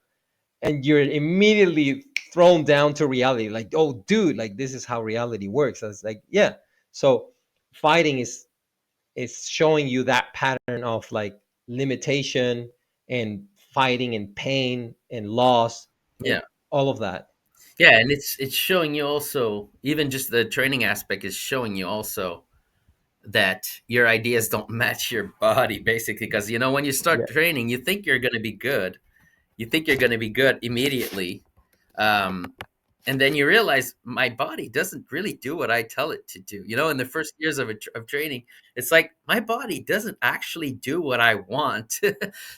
and you're immediately thrown down to reality, like, oh dude, like, this is how reality works. I was like, yeah. So fighting is showing you that pattern of like limitation, and fighting, and pain, and loss, and yeah, all of that. yeah, and it's showing you also, even just the training aspect is showing you also that your ideas don't match your body, basically, because when you Yeah, start training, you think you're going to be good, immediately. um, and then you realize my body doesn't really do what I tell it to do. In the first years of training, it's like my body doesn't actually do what I want.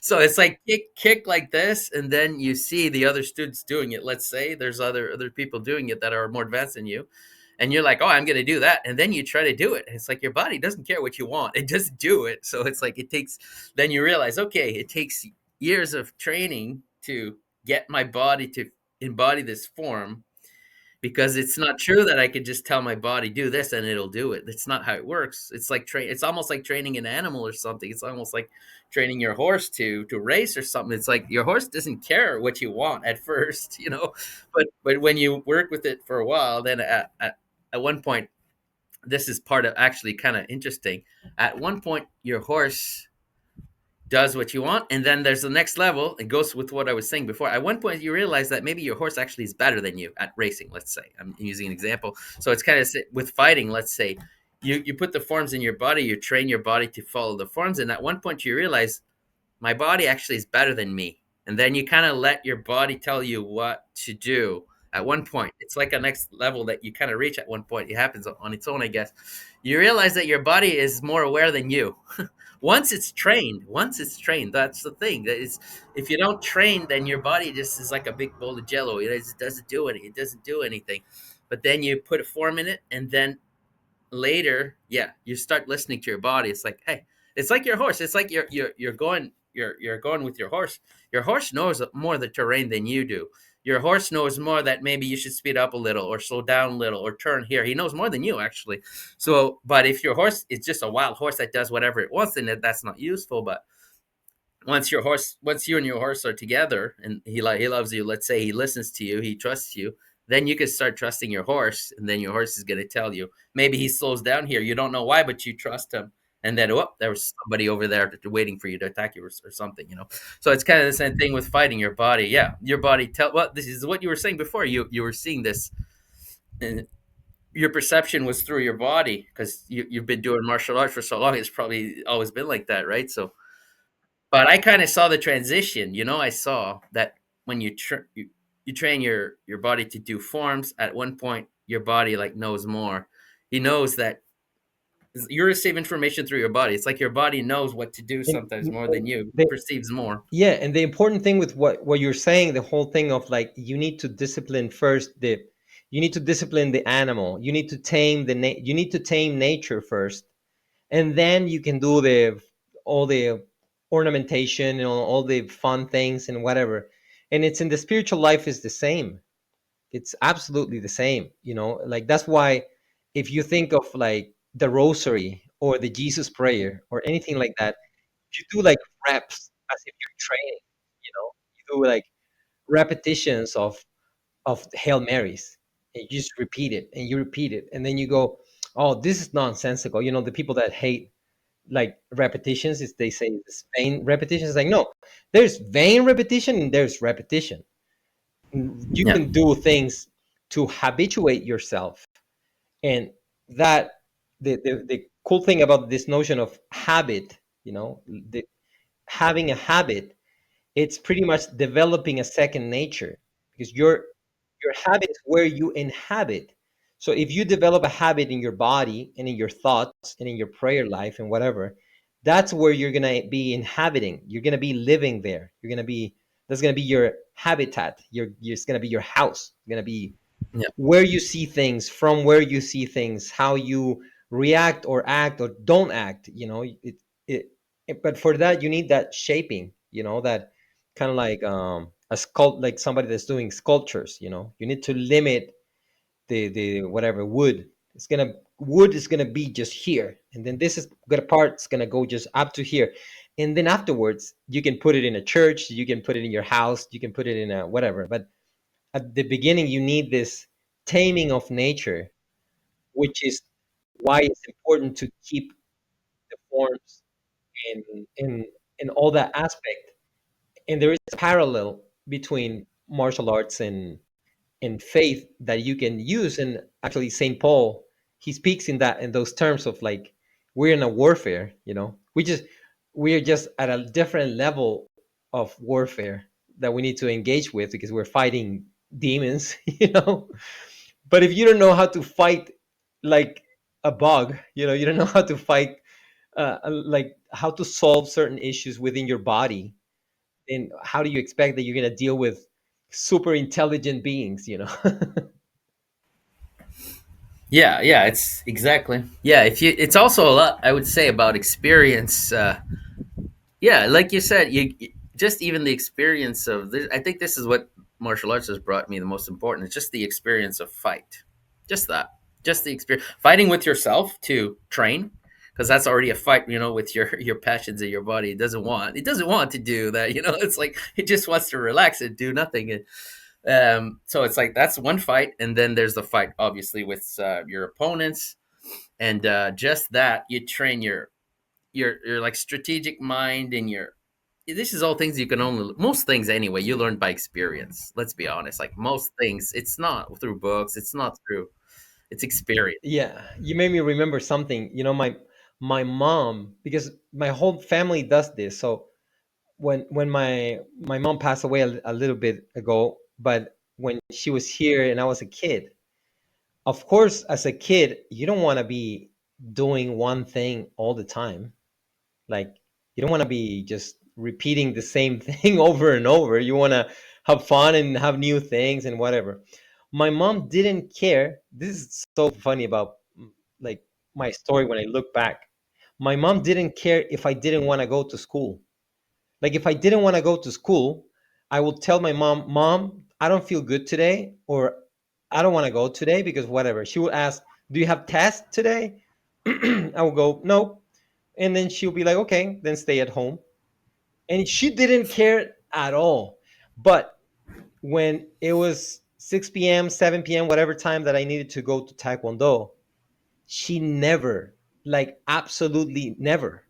So it's like kick like this, and then you see the other students doing it. Let's say there's other people doing it that are more advanced than you, and you're like, oh, I'm going to do that, and then you try to do it, and it's like your body doesn't care what you want; it just do it. So it's like it takes. Then you realize, okay, it takes years of training to get my body to embody this form, because it's not true that I could just tell my body do this and it'll do it. That's not how it works. It's like it's almost like training an animal or something. It's almost like training your horse to race or something. It's like your horse doesn't care what you want at first, but when you work with it for a while, then at one point, this is part of actually kind of interesting. At one point, your horse does what you want, and then there's the next level. It goes with what I was saying before. At one point you realize that maybe your horse actually is better than you at racing. Let's say I'm using an example, so it's kind of with fighting. Let's say you put the forms in your body, you train your body to follow the forms, and at one point you realize my body actually is better than me, and then you kind of let your body tell you what to do. At one point, it's like a next level that you kind of reach. At one point, it happens on its own, I guess. You realize that your body is more aware than you, once it's trained, that's the thing. That is, if you don't train, then your body just is like a big bowl of jello. Doesn't do anything. It doesn't do anything. But then you put a form in it, and then later, yeah, you start listening to your body. It's like, hey, it's like your horse. It's like you're going with your horse. Your horse knows more the terrain than you do. Your horse knows more that maybe you should speed up a little or slow down a little or turn here. He knows more than you actually. So, but if your horse is just a wild horse that does whatever it wants, then that's not useful. But once you and your horse are together and he loves you, let's say he listens to you, he trusts you, then you can start trusting your horse, and then your horse is going to tell you, maybe he slows down here, you don't know why, but you trust him, and then oh, there was somebody over there waiting for you to attack you, or something, so it's kind of the same thing with fighting. Your body, yeah, your body tell, well, this is what you were saying before, you were seeing this, and your perception was through your body because you've been doing martial arts for so long. It's probably always been like that, right? So but I kind of saw the transition. I saw that when you train your body to do forms, at one point your body like knows more. He knows that you receive information through your body. It's like your body knows what to do And, sometimes more than you the, perceives more. yeah, and the important thing with what you're saying, the whole thing of like you need to discipline first the you need to discipline the animal. You need to tame you need to tame nature first, and then you can do the all the ornamentation and all the fun things and whatever. And it's in the spiritual life is the same. It's absolutely the same, like that's why if you think of like the rosary or the Jesus prayer or anything like that, you do like reps as if you're training, you do like repetitions of Hail Marys, and you just repeat it and you repeat it, and then you go, oh, this is nonsensical. The people that hate like repetitions is they say it's vain repetition. It's like, no, there's vain repetition and there's repetition. You Yeah, can do things to habituate yourself, and that the cool thing about this notion of habit, the having a habit, it's pretty much developing a second nature, because your habit is where you inhabit. So if you develop a habit in your body and in your thoughts and in your prayer life and whatever, that's where you're going to be inhabiting. You're going to be living there. You're going to be That's going to be your habitat. It's going to be your house. It's going to be yeah, where you see things, from where you see things, how you react or act or don't act. But for that you need that shaping, that kind of like like somebody that's doing sculptures. You need to limit the whatever wood is gonna be just here, and then this is gonna part's gonna go just up to here, and then afterwards you can put it in a church, you can put it in your house, you can put it in a whatever. But at the beginning you need this taming of nature, which is why it's important to keep the forms in all that aspect. And there is a parallel between martial arts and faith that you can use. And actually St. Paul, he speaks in those terms of like, we're in a warfare, we're just at a different level of warfare that we need to engage with, because we're fighting demons. But if you don't know how to fight like a bug, you don't know how to fight, like how to solve certain issues within your body, then how do you expect that you're going to deal with super intelligent beings? yeah. It's exactly, yeah. If you, it's also a lot, I would say, about experience. Yeah, like you said, just even the experience of this. I think this is what martial arts has brought me the most important. It's just the experience of fight, just that, just the experience fighting with yourself to train, because that's already a fight. With your passions in your body. It doesn't want to do that. It's like it just wants to relax and do nothing. So it's like that's one fight, and then there's the fight, obviously, with your opponents, and just that you train your like strategic mind, and your this is all things you can only, most things anyway, you learn by experience. Let's be honest, like most things, it's not through books, it's not through, it's experience. Yeah, you made me remember something. My mom, because my whole family does this. So when my mom passed away a little bit ago, but when she was here and I was a kid, of course, as a kid, you don't want to be doing one thing all the time. Like you don't want to be just repeating the same thing over and over. You want to have fun and have new things and whatever. My mom didn't care. This is so funny about like my story when I look back. My mom didn't care if I didn't want to go to school. Like if I didn't want to go to school, I would tell my mom, "Mom, I don't feel good today," or "I don't want to go today because whatever." She would ask, "Do you have tests today?" I would go, "No." And then she'll be like, "Okay, then stay at home." And she didn't care at all. But when it was 6 p.m., 7 p.m., whatever time that I needed to go to Taekwondo, she never, like absolutely never,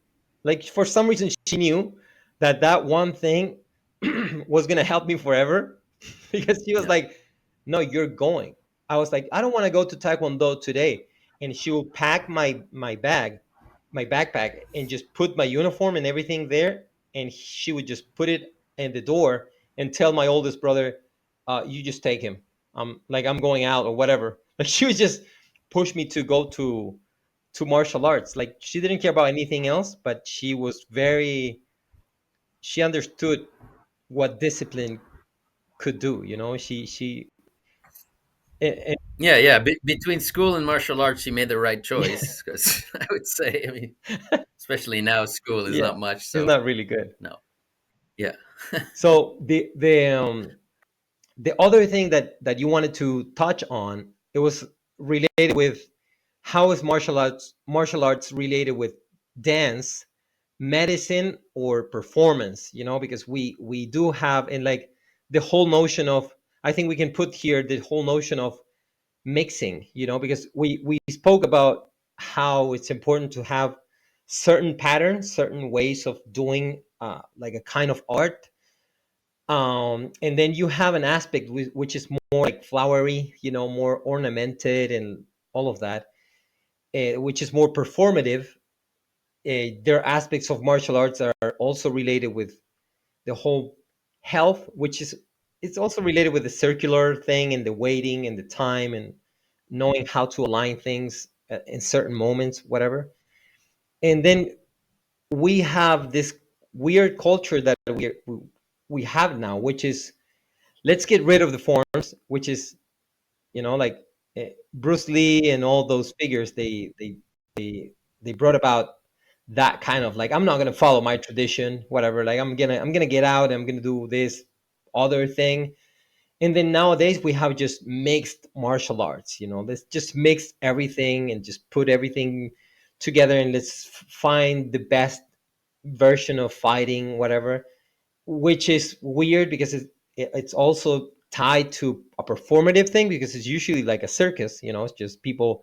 like for some reason she knew that that one thing was going to help me forever because she was Yeah. like, no, you're going. I was like, I don't want to go to Taekwondo today. And she will pack my bag, my backpack, and just put my uniform and everything there, and she would just put it in the door and tell my oldest brother, you just take him, like I'm going out or whatever. Like she would just push me to go to martial arts. Like she didn't care about anything else, but she was very, she understood what discipline could do. You know, she and, Yeah, yeah. Between school and martial arts, she made the right choice. Because I would say, I mean, especially now, school is yeah, not much. it's So not really good. no, yeah, So the other thing that you wanted to touch on, it was related with how is martial arts related with dance, medicine, or performance, you know, because we do have, and like the whole notion of, I think we can put here the whole notion of mixing, you know, because we spoke about how it's important to have certain patterns, certain ways of doing like a kind of art, and then you have an aspect which is more like flowery, you know, more ornamented and all of that, which is more performative. There are aspects of martial arts that are also related with the whole health, which is, it's also related with the circular thing and the waiting and the time and knowing how to align things in certain moments, whatever. And then we have this weird culture that we have now, which is, let's get rid of the forms, which is, you know, like Bruce Lee and all those figures, they they brought about that kind of like, I'm not gonna follow my tradition, whatever. Like I'm gonna get out. I'm gonna do this other thing. And then nowadays we have just mixed martial arts. You know, let's just mix everything and just put everything together and let's find the best version of fighting, whatever, which is weird because it's also tied to a performative thing because it's usually like a circus, you know, it's just people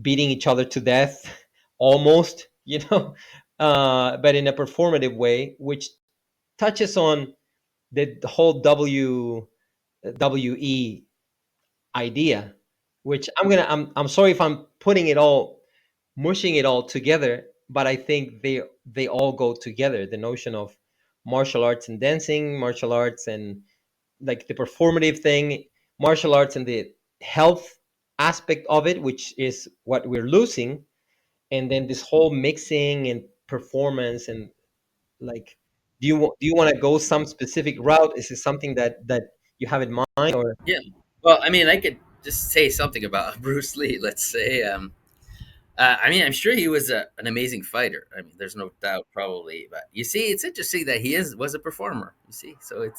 beating each other to death almost, you know, but in a performative way, which touches on the whole WWE idea, which I'm sorry if I'm putting it all, mushing it all together, but I think they all go together. The notion of martial arts and dancing, martial arts and like the performative thing, martial arts and the health aspect of it, which is what we're losing, and then this whole mixing and performance and like, do you want to go some specific route? Is it something that you have in mind, or yeah. Well, I mean, I could just say something about Bruce Lee. Let's say, I mean, I'm sure he was an amazing fighter. I mean, there's no doubt, probably. But you see, it's interesting that he is was a performer. You see, so it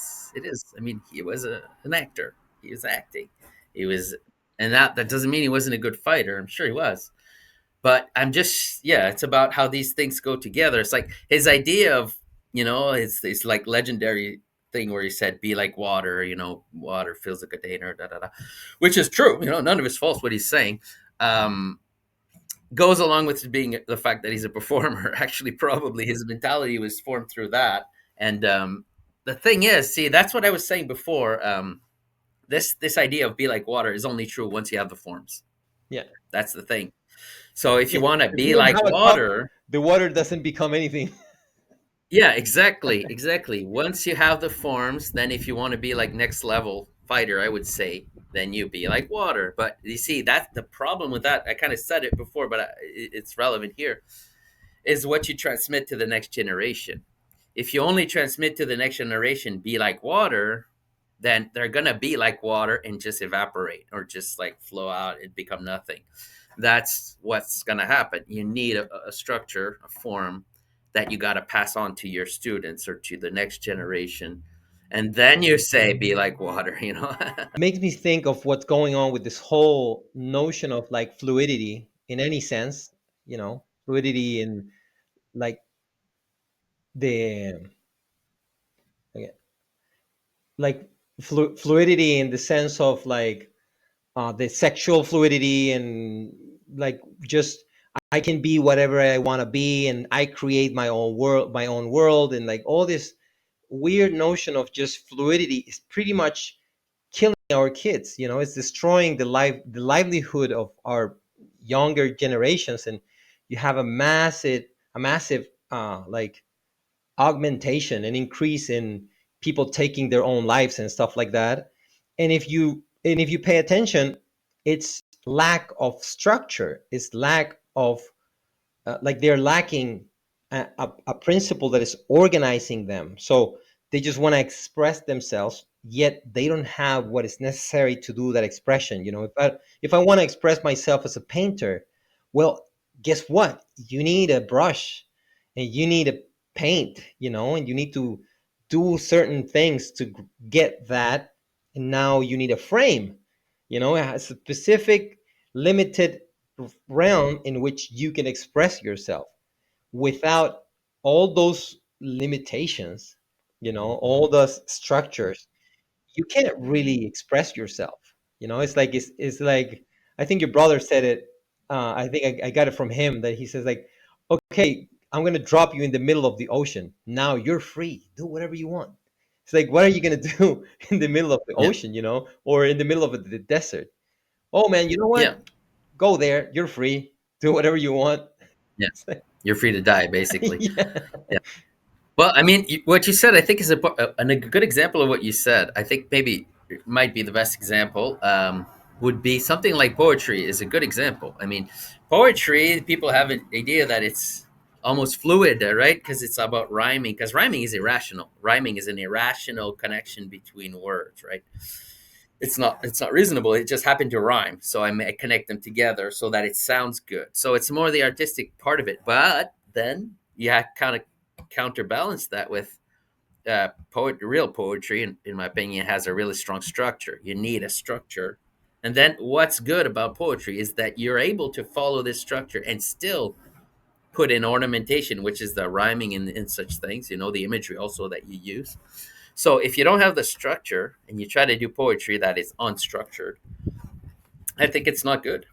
is. I mean, he was an actor. He was acting. He was, and that doesn't mean he wasn't a good fighter. I'm sure he was. But I'm just, yeah, it's about how these things go together. It's like his idea of, it's like legendary thing where he said, "Be like water." Water fills a container. Da da da, which is true. None of it's false what he's saying. Um, Goes along with being the fact that he's a performer. Actually, probably his mentality was formed through that. And the thing is, see, that's what I was saying before. This idea of be like water is only true once you have the forms. yeah, That's the thing. So if you yeah, want to if you be don't like have a cup, water, the water doesn't become anything. yeah, exactly, exactly. Once you have the forms, then if you want to be like next level fighter, I would say, then you be like water. But you see, that's the problem with that. I kind of said it before, but it's relevant here. is what you transmit to the next generation. If you only transmit to the next generation, be like water, then they're gonna be like water and just evaporate or just like flow out and become nothing. That's what's gonna happen. You need a structure, a form that you got to pass on to your students or to the next generation, and then you say, "Be like water," you know. Makes me think of what's going on with this whole notion of like fluidity in any sense, fluidity in like the like fluidity in the sense of like the sexual fluidity and like just I can be whatever I want to be and I create my own world and like all this weird notion of just fluidity is pretty much killing our kids. It's destroying the livelihood of our younger generations, and you have a massive like augmentation and increase in people taking their own lives and stuff like that. And if you pay attention, it's lack of structure, it's lack of like they're lacking a principle that is organizing them. So they just want to express themselves, yet they don't have what is necessary to do that expression. If I want to express myself as a painter, well, guess what? You need a brush and you need a paint, and you need to do certain things to get that. And now you need a frame, it has a specific limited realm in which you can express yourself. Without all those limitations, all those structures, you can't really express yourself. It's like I think your brother said it. I think I got it from him that he says like, okay, I'm gonna drop you in the middle of the ocean. Now you're free. Do whatever you want. It's like, what are you gonna do in the middle of the Yeah, ocean, or in the middle of the desert? Oh man, you know yeah, what? Go there. You're free. Do whatever you want. yeah. It's like, You're free to die, basically. yeah, Yeah. Well, I mean, what you said, I think, is a good example of what you said. I think maybe it might be the best example. Would be something like poetry is a good example. I mean, poetry, people have an idea that it's almost fluid, right? Because it's about rhyming. Because rhyming is irrational. Rhyming is an irrational connection between words, right? It's not reasonable. It just happened to rhyme, so I may connect them together so that it sounds good. So it's more the artistic part of it. But then you kind of counterbalance that with real poetry, in my opinion, has a really strong structure. You need a structure. And then what's good about poetry is that you're able to follow this structure and still put in ornamentation, which is the rhyming in such things, the imagery also that you use. So if you don't have the structure and you try to do poetry that is unstructured, I think it's not good.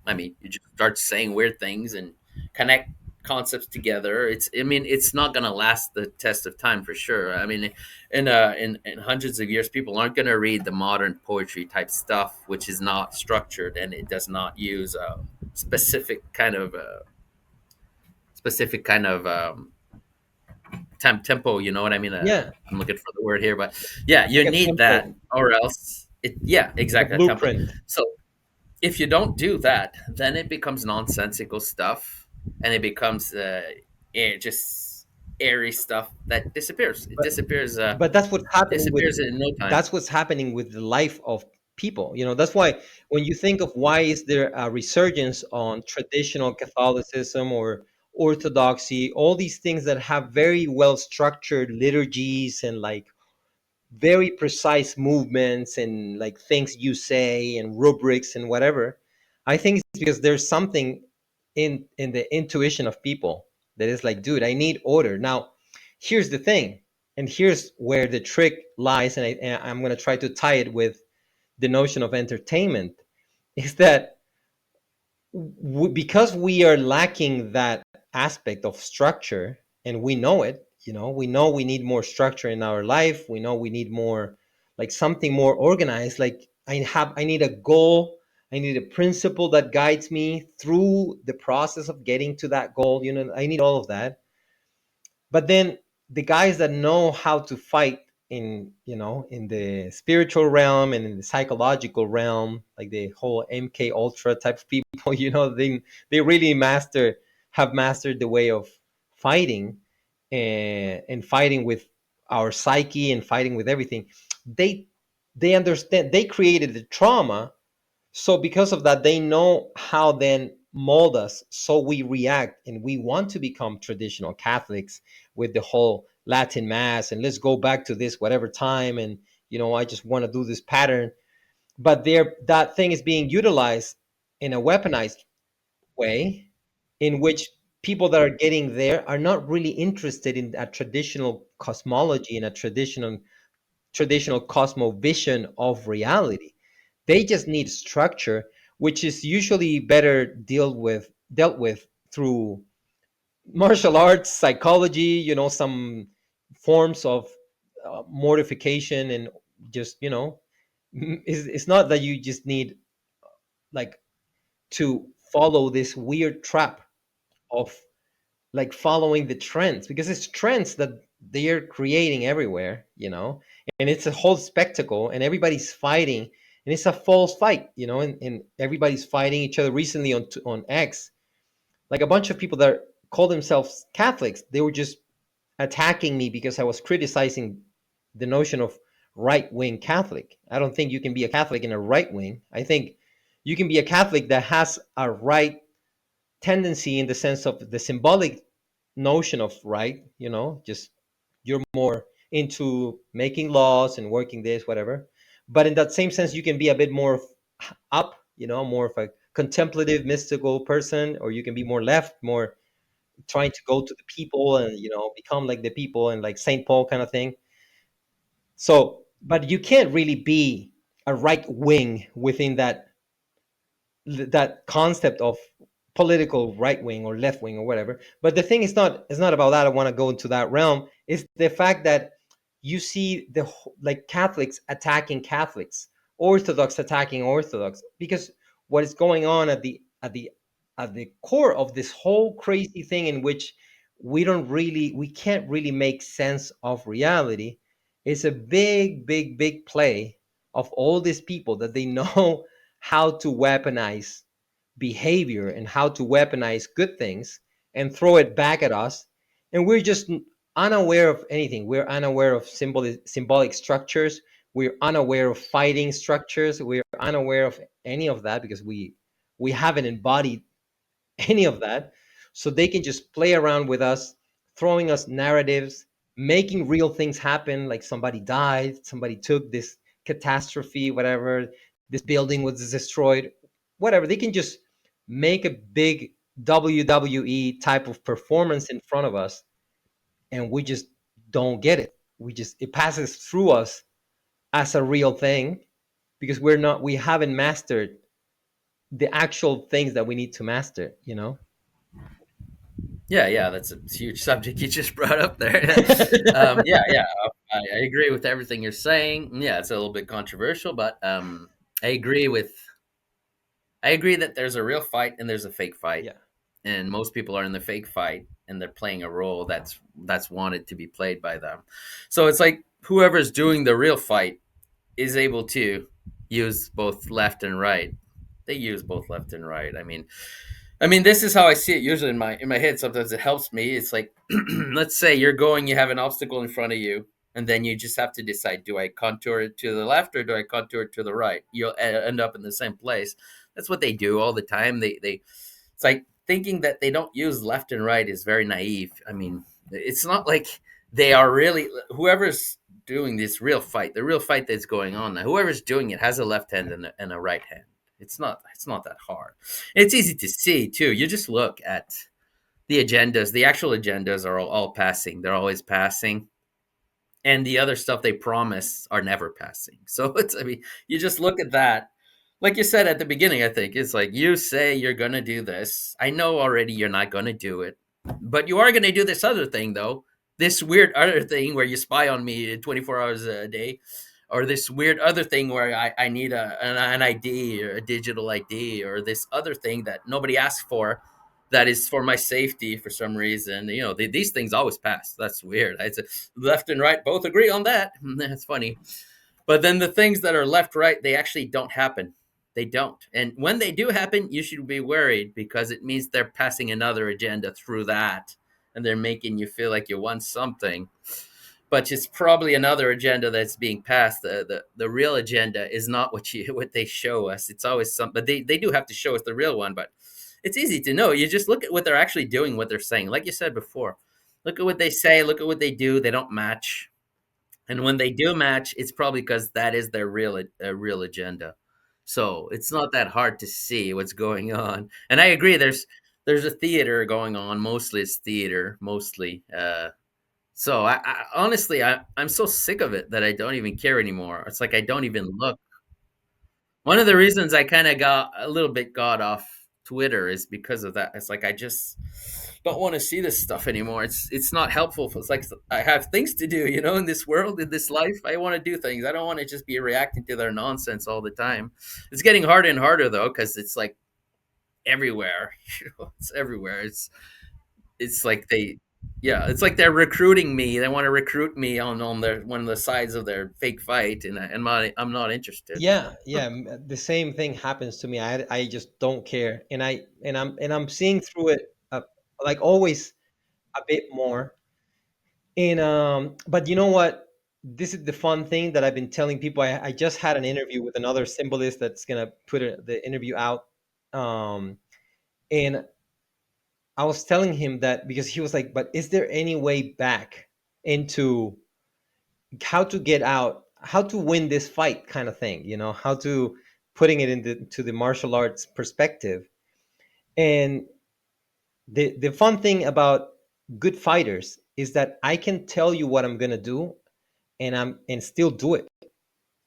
I mean, you just start saying weird things and connect concepts together. It's not going to last the test of time for sure. I mean, in hundreds of years, people aren't going to read the modern poetry type stuff, which is not structured and it does not use a specific kind of tempo. You know what I mean? yeah, I'm looking for the word here, but yeah, you like a need that, template, or else yeah, like a exactly, a template. blueprint. So if you don't do that, then it becomes nonsensical stuff, and it becomes just airy stuff that disappears. It But disappears. but that's what's happening with Disappears in no time. that's what's happening with the life of people. That's why when you think of why is there a resurgence on traditional Catholicism or Orthodoxy, all these things that have very well structured liturgies and like very precise movements and like things you say and rubrics and whatever. I think it's because there's something in the intuition of people that is like, dude, I need order. Now here's the thing, and here's where the trick lies, and I'm going to try to tie it with the notion of entertainment, is that because we are lacking that aspect of structure, and we know it, we know we need more structure in our life, we know we need more, like something more organized, like I need a goal, I need a principle that guides me through the process of getting to that goal, I need all of that. But then the guys that know how to fight in the spiritual realm and in the psychological realm, like the whole MK Ultra type of people, they really master have mastered the way of fighting, and fighting with our psyche and fighting with everything, they they understand, they created the trauma. So because of that, they know how then mold us so we react and we want to become traditional Catholics with the whole Latin mass, and let's go back to this whatever time, and I just want to do this pattern. But there, that thing is being utilized in a weaponized way, in which people that are getting there are not really interested in a traditional cosmology and a traditional cosmovision of reality. They just need structure, which is usually better dealt with through martial arts, psychology, some forms of mortification, and just it's not that you just need, like, to follow this weird trap of, like, following the trends, because it's trends that they're creating everywhere, and it's a whole spectacle, and everybody's fighting, and it's a false fight, and everybody's fighting each other. Recently on X, like, a bunch of people that call themselves Catholics, they were just attacking me because I was criticizing the notion of right wing Catholic. I don't think you can be a Catholic in a right wing. I think you can be a Catholic that has a right tendency, in the sense of the symbolic notion of right, just you're more into making laws and working this, whatever. But in that same sense, you can be a bit more up, more of a contemplative, mystical person, or you can be more left, more trying to go to the people and, become like the people, and like Saint Paul kind of thing. So, but you can't really be a right wing within that concept of political right wing or left wing or whatever. But the thing is not, it's not about that. I want to go into that realm. It's the fact that you see like Catholics attacking Catholics, Orthodox attacking Orthodox, because what is going on at the core of this whole crazy thing, in which we can't really make sense of reality, is a big, big, big play of all these people that they know how to weaponize behavior and how to weaponize good things and throw it back at us. And we're just unaware of anything. We're unaware of symbolic structures. We're unaware of fighting structures. We're unaware of any of that, because we haven't embodied any of that. So they can just play around with us, throwing us narratives, making real things happen, like somebody died, somebody took this catastrophe, whatever, this building was destroyed, whatever. They can just make a big WWE type of performance in front of us, and we just don't get it. It passes through us as a real thing, because we haven't mastered the actual things that we need to master. Yeah, yeah, that's a huge subject you just brought up there. Yeah, yeah, I agree with everything you're saying. Yeah, it's a little bit controversial, but I agree with I agree that there's a real fight and there's a fake fight, Yeah. and most people are in the fake fight and they're playing a role that's wanted to be played by them. So it's like whoever's doing the real fight is able to use both left and right. They use both left and right. I mean, this is how I see it usually in my head. Sometimes it helps me. It's like, let's say you're going, you have an obstacle in front of you, and then you just have to decide: do I contour it to the left or do I contour it to the right? You'll end up in the same place. That's what they do all the time. They It's like thinking that they don't use left and right is very naive. I mean, it's not like they are really whoever's doing this real fight, the real fight that's going on now. Whoever's doing it has a left hand and a right hand. It's not that hard. It's easy to see too. You just look at the agendas. The actual agendas are all passing. They're always passing, and the other stuff they promise are never passing. So you just look at that. Like you said at the beginning, I think it's like you say you're gonna do this. I know already you're not gonna do it, but you are gonna do this other thing though. This weird other thing where you spy on me 24 hours a day, or this weird other thing where I need an ID or a digital ID, or this other thing that nobody asked for, that is for my safety for some reason. These things always pass. That's weird. Left and right both agree on that. That's funny. But then the things that are left right, they actually don't happen. they don't. And when they do happen, you should be worried because it means they're passing another agenda through that, and they're making you feel like you want something, but it's probably another agenda that's being passed. The real agenda is not what they show us. It's always some, but they do have to show us the real one. But it's easy to know. You just look at what they're actually doing, what they're saying. Like you said before, look at what they say, look at what they do. They don't match, and when they do match, it's probably because that is their real agenda. So it's not that hard to see what's going on. And I agree. There's a theater going on. Mostly it's theater. Mostly. So I honestly, I'm so sick of it that I don't even care anymore. It's like I don't even look. One of the reasons I kind of got a little bit got off Twitter is because of that. It's like I just don't want to see this stuff anymore. It's not helpful. It's like I have things to do, in this world, in this life. I want to do things. I don't want to just be reacting to their nonsense all the time. It's getting harder and harder though, because it's like everywhere. It's everywhere. It's like they yeah, it's like they're recruiting me. They want to recruit me on their one of the sides of their fake fight, and I'm not interested. Yeah, yeah, the same thing happens to me. I just don't care, and I'm seeing through it, like always, a bit more. And but you know what? This is the fun thing that I've been telling people. I just had an interview with another symbolist that's gonna put the interview out, and I was telling him that because he was like, "But is there any way back into how to get out, how to win this fight, kind of thing? How to putting it into to the martial arts perspective?" And the fun thing about good fighters is that I can tell you what I'm gonna do, and still do it.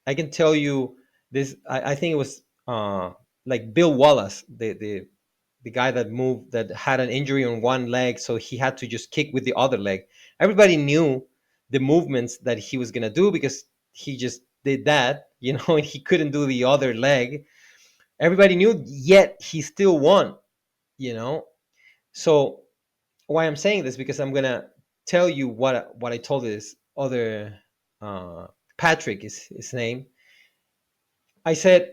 I can tell you this. I think it was like Bill Wallace, the guy that had an injury on one leg, so he had to just kick with the other leg. Everybody knew the movements that he was gonna do because he just did that, and he couldn't do the other leg. Everybody knew, yet he still won. You know. So why I'm saying this, because I'm gonna tell you what I told this other uh, Patrick is his name. I said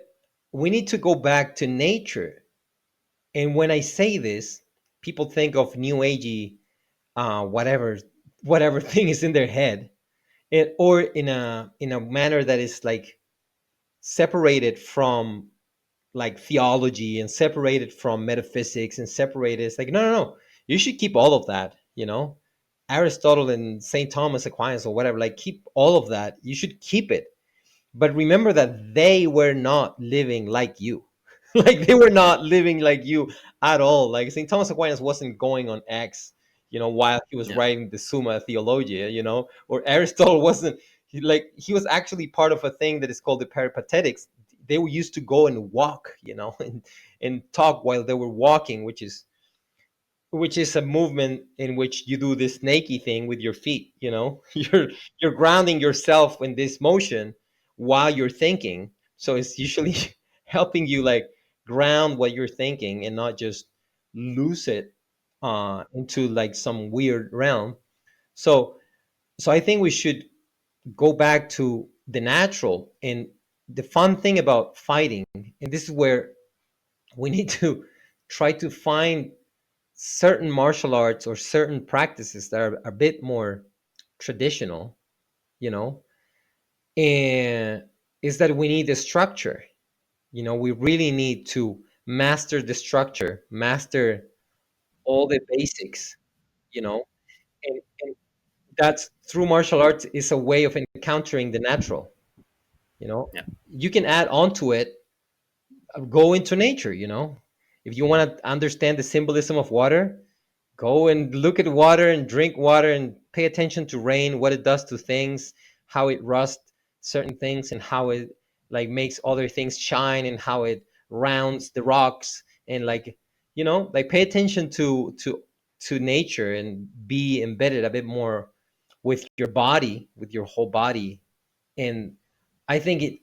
we need to go back to nature. And when I say this, people think of new agey, whatever thing is in their head, or in a manner that is like separated from like theology, and separated from metaphysics, and separated. It's like, no, no, no. You should keep all of that. Aristotle and Saint Thomas Aquinas or whatever. Like, keep all of that. You should keep it. But remember that they were not living like you. Like, they were Yeah, not living like you at all. Like, St. Thomas Aquinas wasn't going on X, while he was yeah, writing the Summa Theologia, or Aristotle wasn't. He was actually part of a thing that is called the Peripatetics. They used to go and walk, and talk while they were walking, which is a movement in which you do this naked thing with your feet. You're grounding yourself in this motion while you're thinking. So it's usually helping you like ground what you're thinking, and not just lose it into like some weird realm. So so I think we should go back to the natural. And the fun thing about fighting, and this is where we need to try to find certain martial arts or certain practices that are a bit more traditional, you know, and is that we need a structure. We really need to master the structure, master all the basics, and that's through martial arts is a way of encountering the natural. You know, yeah, you can add on to it, go into nature. If you want to understand the symbolism of water, go and look at water and drink water and pay attention to rain, what it does to things, how it rusts certain things, and how it like makes other things shine, and how it rounds the rocks, and like pay attention to nature, and be embedded a bit more with your body, with your whole body. And I think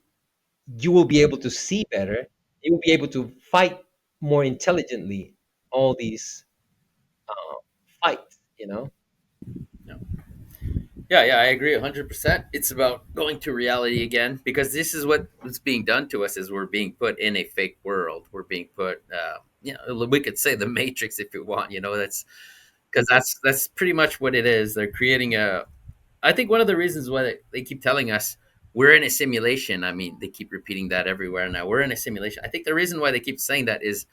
you will be able to see better. You will be able to fight more intelligently all these fights. yeah. Yeah, yeah, I agree 100%. It's about going to reality again because this is what's being done to us is we're being put in a fake world. We're being put, we could say the Matrix if you want. That's because that's pretty much what it is. They're creating a. I think one of the reasons why they keep telling us we're in a simulation. I mean, they keep repeating that everywhere now. We're in a simulation. I think the reason why they keep saying that is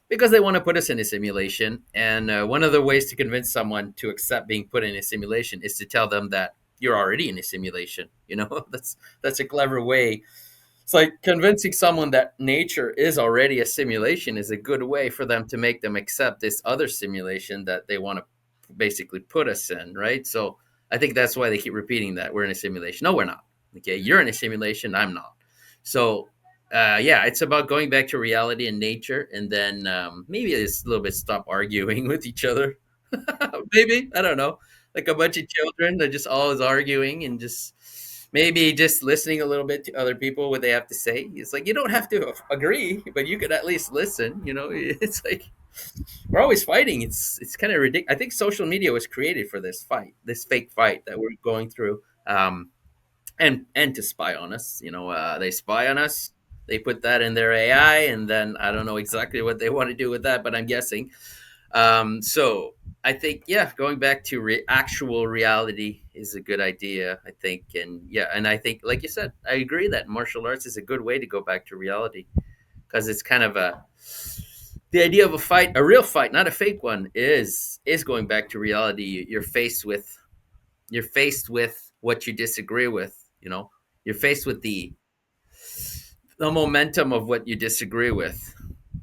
because they want to put us in a simulation. And one of the ways to convince someone to accept being put in a simulation is to tell them that you're already in a simulation. That's a clever way. It's like convincing someone that nature is already a simulation is a good way for them to make them accept this other simulation that they want to basically put us in, right? So I think that's why they keep repeating that we're in a simulation. No, we're not. Okay, you're in a simulation. I'm not. So yeah, it's about going back to reality and nature, and then maybe it's a little bit stop arguing with each other. Maybe I don't know, like a bunch of children. They're just always arguing and just maybe just listening a little bit to other people what they have to say. It's like you don't have to agree, but you could at least listen. It's like we're always fighting. It's kind of ridiculous. I think social media was created for this fight, this fake fight that we're going through. And to spy on us. They spy on us. They put that in their AI, and then I don't know exactly what they want to do with that, but I'm guessing. So I think, yeah, going back to actual reality is a good idea. I think, and yeah, and I think, like you said, I agree that martial arts is a good way to go back to reality because it's kind of the idea of a fight, a real fight, not a fake one, is going back to reality. You're faced with what you disagree with. You're faced with the momentum of what you disagree with.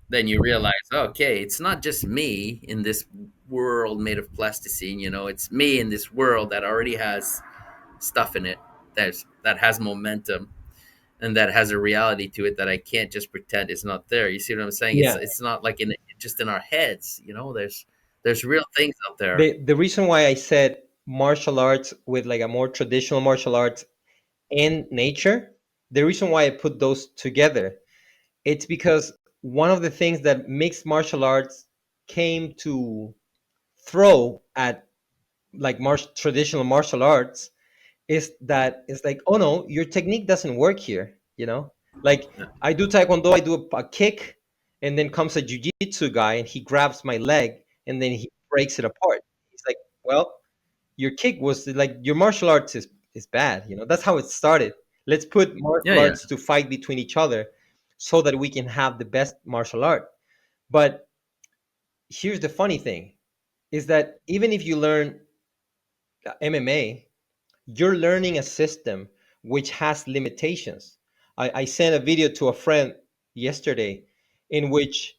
Then you realize, okay, it's not just me in this world made of plasticine. It's me in this world that already has stuff in it that has momentum and that has a reality to it that I can't just pretend it's not there. You see what I'm saying? It's Yeah. it's not like just in our heads. There's real things out there. The reason why I said martial arts with like a more traditional martial arts and nature, the reason why I put those together, it's because one of the things that mixed martial arts came to throw at like traditional martial arts is that it's like, oh no, your technique doesn't work here, like Yeah, I do taekwondo, I do a kick, and then comes a jiu-jitsu guy and he grabs my leg and then he breaks it apart. He's like, well, your kick was like, your martial arts is bad, that's how it started. Let's put yeah, martial yeah. arts to fight between each other so that we can have the best martial art. But here's the funny thing, is that even if you learn MMA, you're learning a system which has limitations. I sent a video to a friend yesterday in which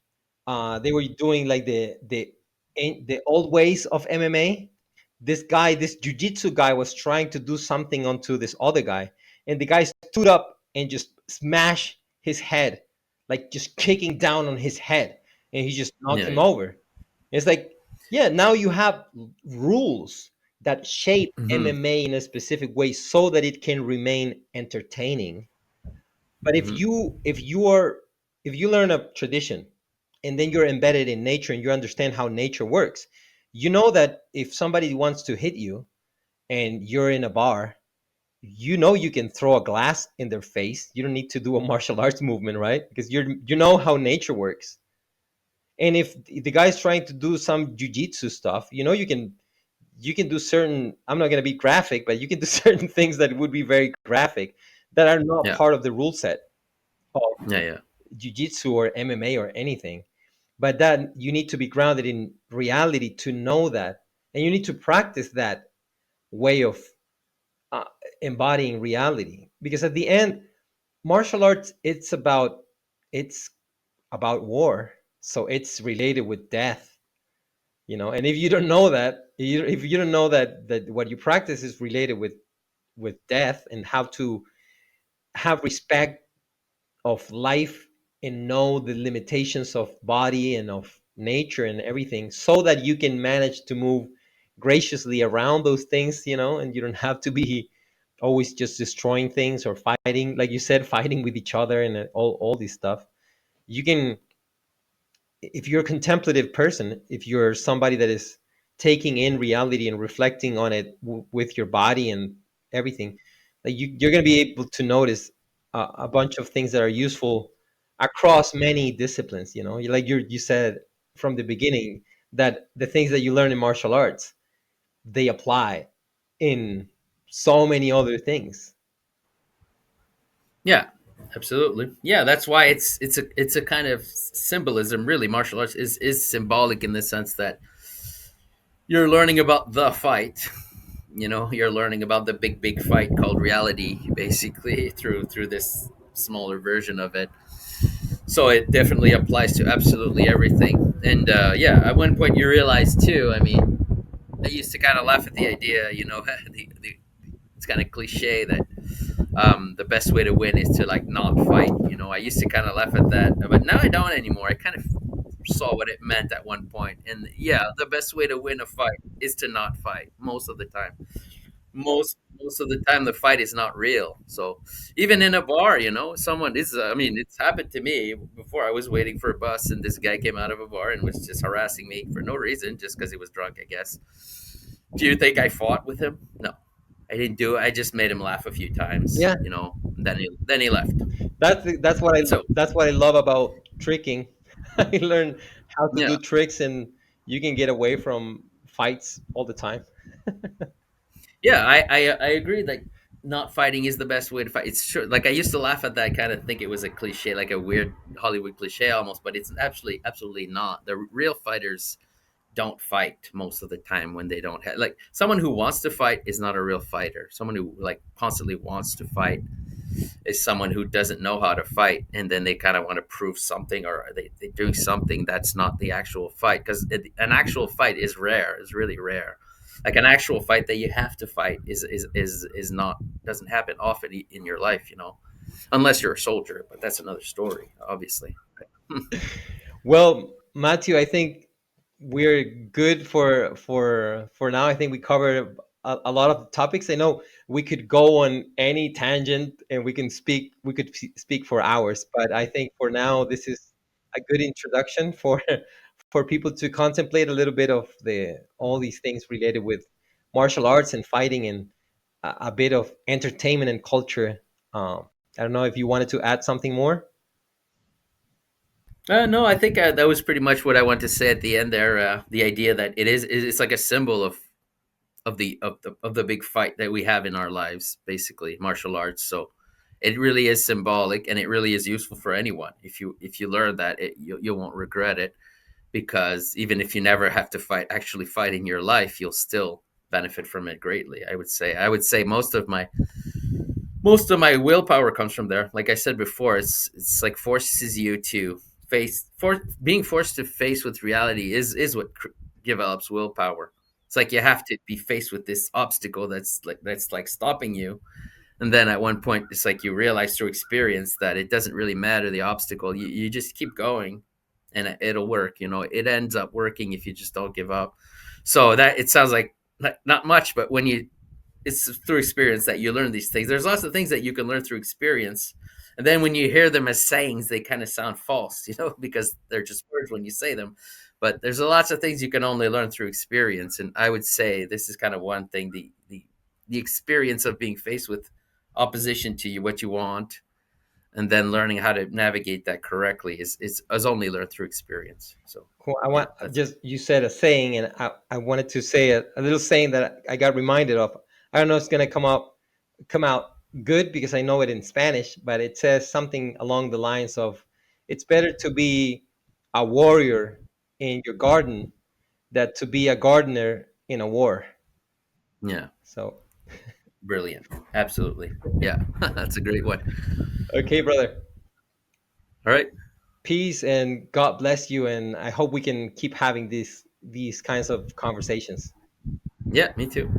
they were doing like the old ways of MMA. This guy, this jujitsu guy, was trying to do something onto this other guy, and the guy stood up and just smashed his head, like just kicking down on his head, and he just knocked Yeah, him yeah. over. It's like, yeah, now you have rules that shape Hmm. MMA in a specific way so that it can remain entertaining. But if Hmm. you learn a tradition and then you're embedded in nature and you understand how nature works, you know that if somebody wants to hit you and you're in a bar, you can throw a glass in their face. You don't need to do a martial arts movement, right? Because you know how nature works. And if the guy's trying to do some jujitsu stuff, you can do certain, I'm not going to be graphic, but you can do certain things that would be very graphic that are not Yeah, part of the rule set of yeah, yeah. jiu-jitsu or MMA or anything. But that you need to be grounded in reality to know that, and you need to practice that way of uh, embodying reality, because at the end, martial arts, it's about war, so it's related with death. And if you don't know that, if you don't know that what you practice is related with death, and how to have respect of life and know the limitations of body and of nature and everything, so that you can manage to move graciously around those things, and you don't have to be always just destroying things or fighting, like you said, fighting with each other and all this stuff. You can, if you're a contemplative person, if you're somebody that is taking in reality and reflecting on it with your body and everything, like you're going to be able to notice a bunch of things that are useful across many disciplines. You know, like you said from the beginning that the things that you learn in martial arts, they apply in so many other things. Yeah, absolutely. Yeah, that's why it's a kind of symbolism. Really, martial arts is symbolic in the sense that you're learning about the fight. You know, you're learning about the big fight called reality, basically through this smaller version of it. So it definitely applies to absolutely everything. And yeah, at one point you realize too. I mean, I used to kind of laugh at the idea. You know, it's kind of cliche that the best way to win is to like not fight. You know, I used to kind of laugh at that, but now I don't anymore. I kind of saw what it meant at one point, and yeah, the best way to win a fight is to not fight most of the time. Most of the time, the fight is not real. So even in a bar, you know, someone is. I mean, it's happened to me before. I was waiting for a bus, and this guy came out of a bar and was just harassing me for no reason, just because he was drunk, I guess. Do you think I fought with him? No, I didn't do it. I just made him laugh a few times, Yeah, you know. Then he left. So that's what I love about tricking. I learned how to yeah, do tricks, and you can get away from fights all the time. yeah, I agree that not fighting is the best way to fight. It's true. Like I used to laugh at that, kind of think it was a cliche, like a weird Hollywood cliche almost, but it's absolutely not. The real fighters don't fight most of the time when they don't have like someone who wants to fight is not a real fighter. Someone who like constantly wants to fight is someone who doesn't know how to fight and then they kind of want to prove something or they're doing something that's not the actual fight because an actual fight is rare, is really rare. Like an actual fight that you have to fight is not, doesn't happen often in your life, you know, unless you're a soldier, but that's another story, obviously. Well, Matthew, I think we're good for now. I think we covered a lot of topics. I know we could go on any tangent and we could speak for hours, but I think for now this is a good introduction for for people to contemplate a little bit of the all these things related with martial arts and fighting and a bit of entertainment and culture. I don't know if you wanted to add something more. No, I think that was pretty much what I want to say at the end there. The idea that it's like a symbol of the big fight that we have in our lives, basically martial arts. So it really is symbolic, and it really is useful for anyone. If you learn that, you won't regret it because even if you never have to actually fight in your life, you'll still benefit from it greatly. I would say most of my willpower comes from there. Like I said before, it's like forces you to being forced to face with reality is what develops willpower. It's like you have to be faced with this obstacle that's like stopping you, and then at one point it's like you realize through experience that it doesn't really matter the obstacle. You just keep going, and it'll work. You know, it ends up working if you just don't give up. So that it sounds like not much, but when you it's through experience that you learn these things. There's lots of things that you can learn through experience. And then when you hear them as sayings, they kind of sound false, you know, because they're just words when you say them. But there's lots of things you can only learn through experience. And I would say this is kind of one thing, the experience of being faced with opposition to you, what you want, and then learning how to navigate that correctly is only learned through experience. So Cool. I yeah, want that's just you said a saying, and I wanted to say a little saying that I got reminded of. I don't know if it's gonna come out good because I know it in Spanish, but it says something along the lines of, "It's better to be a warrior in your garden than to be a gardener in a war." yeah, So, brilliant. Absolutely. Yeah, that's a great one. okay, brother, All right. peace and God bless you, and I hope we can keep having these kinds of conversations. Yeah, me too.